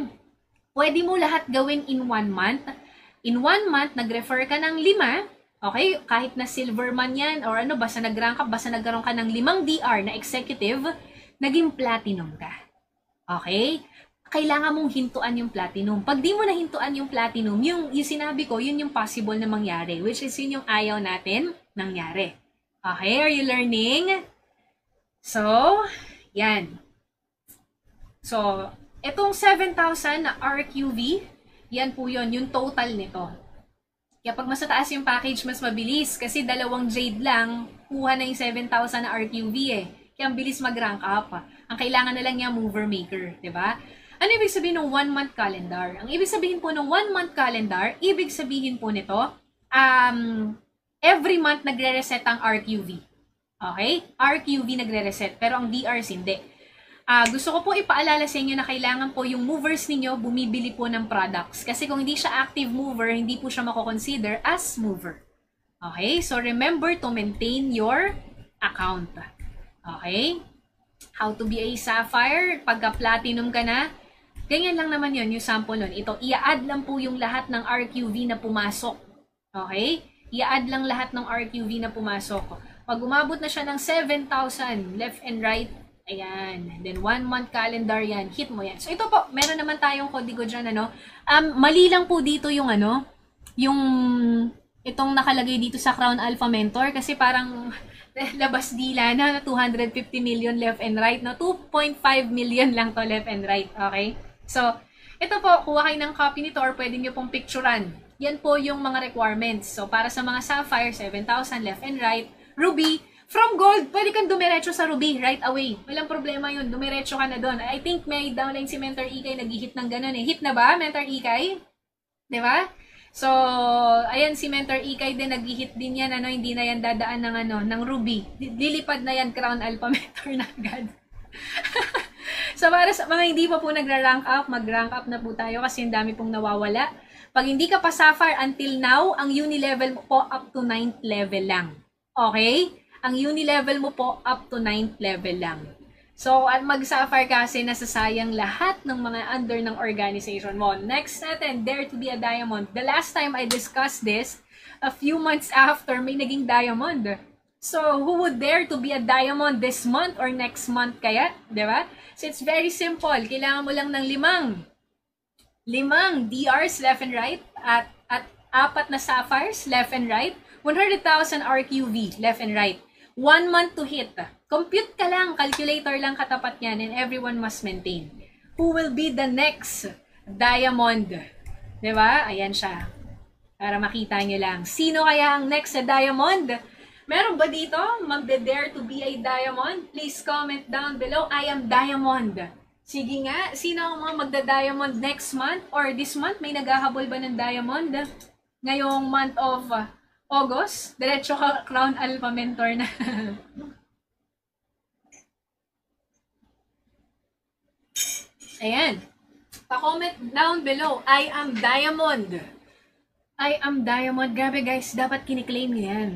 pwede mo lahat gawin in 1 month. In 1 month, nag-refer ka ng 5. Okay? Kahit na silver man yan, or ano, basta nag-rank up, basta nagkaroon ka ng 5 DR na executive, naging platinum ka. Okay? Kailangan mong hintuan yung platinum. Pag di mo na hintuan yung platinum, yung sinabi ko, yun yung possible na mangyari, which is yun yung ayaw natin nangyari. Okay? Are you learning? So, yan. So, itong 7,000 na RQV, yan po yun, yung total nito. Kaya pag mas mataas yung package, mas mabilis. Kasi 2 jade lang, kuha na yung 7,000 na RQV eh. Kaya ang bilis mag-rank up. Ang kailangan na lang niya mover maker, di ba? Ano ibig sabihin ng 1-month calendar? Ang ibig sabihin po ng 1-month calendar, ibig sabihin po nito, every month nagre-reset ang RQV. Okay? RQV nagre-reset, pero ang DRs hindi. Gusto ko po ipaalala sa inyo na kailangan po yung movers ninyo bumibili po ng products. Kasi kung hindi siya active mover, hindi po siya mako-consider as mover. Okay? So remember to maintain your account. Okay? How to be a sapphire? Pagka platinum ka na, ganyan lang naman yun, yung sample nun. Ito, i-add lang po yung lahat ng RQV na pumasok. Okay? I-add lang lahat ng RQV na pumasok. Pag umabot na siya ng 7,000 left and right, ayan. Then 1 month calendar yan. Hit mo yan. So ito po, meron naman tayong kodigo dyan, ano. Mali lang po dito yung ano, yung itong nakalagay dito sa Crown Alpha Mentor kasi parang labas dila na 250 million left and right, no? 2.5 million lang to left and right, okay? So, ito po, kuha kayo ng copy nito or pwede nyo pong picturean. Yan po yung mga requirements. So, para sa mga sapphire, 7,000 left and right. Ruby, from gold, pwede kang dumiretso sa ruby right away. Walang problema yun. Dumiretso ka na doon. I think may downline si Mentor Ikay nag-hit ng ganun eh. Hit na ba, Mentor Ikay? Diba? So, ayan si Mentor Ikay din, nag-hit din yan, ano, hindi na yan dadaan ng, ano, ng ruby. Lilipad na yan, Crown Alpha Mentor na agad. So, para sa mga hindi pa po nagra-rank up, mag-rank up na po tayo kasi ang dami pong nawawala. Pag hindi ka pa sapphire until now, ang uni level mo po up to 9th level lang. Okay? Ang uni level mo po up to 9th level lang. So, at mag-sapphire kasi nasasayang lahat ng mga under ng organization mo. Next natin, dare to be a diamond. The last time I discussed this, a few months after, may naging diamond. So, who would dare to be a diamond this month or next month kaya? Diba? So, it's very simple. Kailangan mo lang ng limang DRs left and right at 4 na sapphires left and right. 100,000 RQV left and right. 1 month to hit. Compute ka lang, calculator lang katapat yan, and everyone must maintain. Who will be the next diamond? Diba? Ayan siya. Para makita nyo lang. Sino kaya ang next na diamond? Meron ba dito? Magde-dare to be a diamond? Please comment down below. I am diamond. Sige nga, sino ang mga magda-diamond next month? Or this month, may naghahabol ba ng diamond? Ngayong month of August, diretso ka Crown Alpha Mentor na. Ayan. Pa-comment down below. I am diamond. I am diamond. Grabe guys, dapat kiniklaim nyo yan.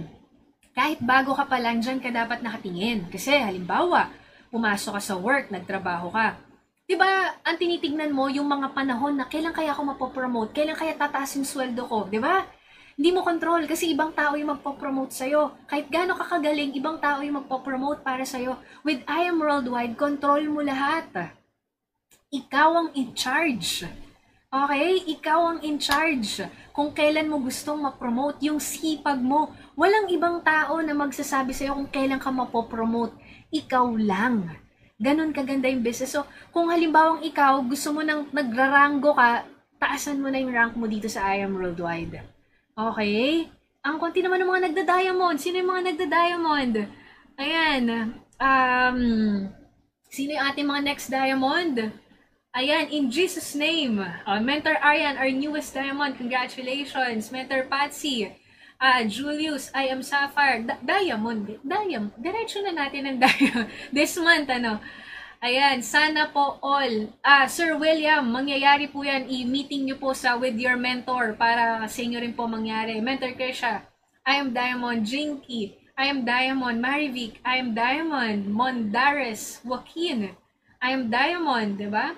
Kahit bago ka pa lang dyan, ka dapat nakatingin. Kasi halimbawa, pumasok ka sa work, nagtrabaho ka. Diba, ang tinitignan mo yung mga panahon na kailan kaya ako mapopromote, kailan kaya tataas yung sweldo ko, diba? Hindi mo control kasi ibang tao yung magpo-promote sa'yo. Kahit gaano ka kagaling, ibang tao yung magpo-promote para sa'yo. With I Am Worldwide, control mo lahat. Ikaw ang in charge. Okay? Ikaw ang in charge. Kung kailan mo gustong ma-promote, yung sipag mo. Walang ibang tao na magsasabi sa'yo kung kailan ka mapopromote. Ikaw lang. Ganon kaganda yung business. So, kung halimbawang ikaw, gusto mo nang nagrarango ka, taasan mo na yung rank mo dito sa I Am Worldwide. Okay? Ang konti naman ng mga nagda-diamond. Sino yung mga nagda-diamond? Ayan. Sino yung ating mga next diamond? Ayan, in Jesus' name. Mentor Arian, our newest diamond. Congratulations. Mentor Patsy. Julius, I am Sapphire. Diamond. Diretso na natin ng diamond. This month, ano. Ayan, sana po all. Sir William, mangyayari po yan. I-meeting nyo po with your mentor para sa inyo rin po mangyari. Mentor Kesha, I am Diamond. Jinky, I am Diamond. Marivic, I am Diamond. Mondares, Joaquin, I am Diamond, diba?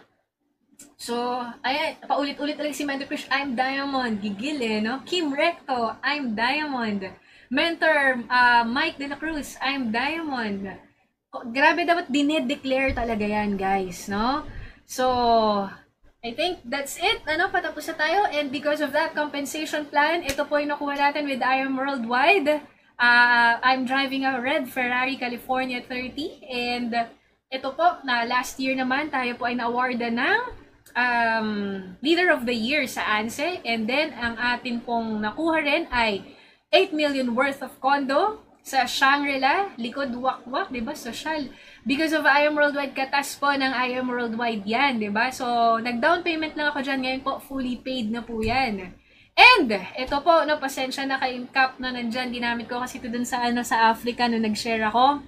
So, ayan, paulit-ulit ulit si Mentor Krish, I am Diamond. Gigil eh, no? Kim Recto, I am Diamond. Mentor Mike De La Cruz, I am Diamond. Grabe, dapat dinedeclare talaga yan, guys, no? So, I think that's it. Ano, patapos na tayo. And because of that compensation plan, ito po yung nakuha natin with I Am Worldwide. I'm driving a red Ferrari California 30. And ito po, na last year naman, tayo po ay na-awardan ng Leader of the Year sa ANSE. And then, ang atin pong nakuha rin ay 8 million worth of condo sa Shangri-La, likod wakwak, diba? Social. Because of I Am Worldwide, katas po ng I Am Worldwide yan, diba? So, nag-down payment lang ako dyan. Ngayon po, fully paid na po yan. And, ito po, no, pasensya na kay Cap na nandyan. Ginamit ko kasi ito dun sa Africa no nag-share ako.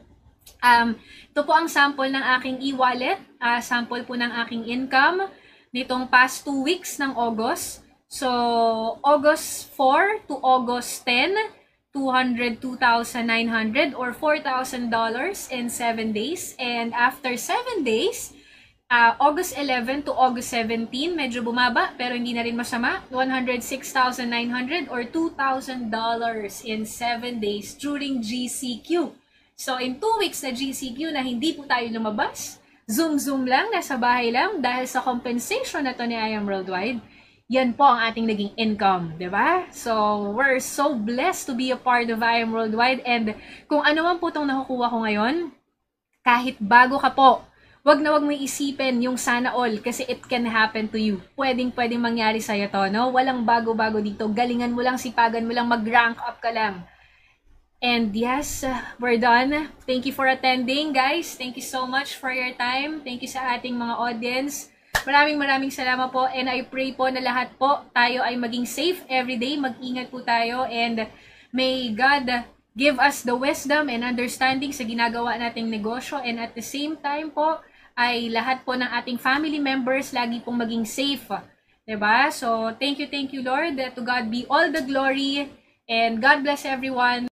Ito po ang sample ng aking e-wallet. sample po ng aking income nitong past 2 weeks ng August. So, August 4 to August 10, 202,900 or $4,000 in 7 days. And after 7 days, August 11 to August 17, medyo bumaba pero hindi na rin masama, 106,900 or $2,000 in 7 days during GCQ. So, in 2 weeks na GCQ na hindi po tayo lumabas, Zoom lang, nasa bahay lang, dahil sa compensation na to ni I Am Worldwide, yan po ang ating naging income, di ba? So, we're so blessed to be a part of I Am Worldwide, and kung ano man po itong nakukuha ko ngayon, kahit bago ka po, wag na wag mo isipin yung sana all kasi it can happen to you. Pwedeng mangyari sa'yo to, no? Walang bago-bago dito. Galingan mo lang, sipagan mo lang, mag-rank up ka lang. And yes, we're done. Thank you for attending, guys. Thank you so much for your time. Thank you sa ating mga audience. Maraming salamat po. And I pray po na lahat po tayo ay maging safe everyday. Mag-ingat po tayo. And may God give us the wisdom and understanding sa ginagawa nating negosyo. And at the same time po, ay lahat po ng ating family members lagi pong maging safe. Diba? So, thank you, Lord. To God be all the glory. And God bless everyone.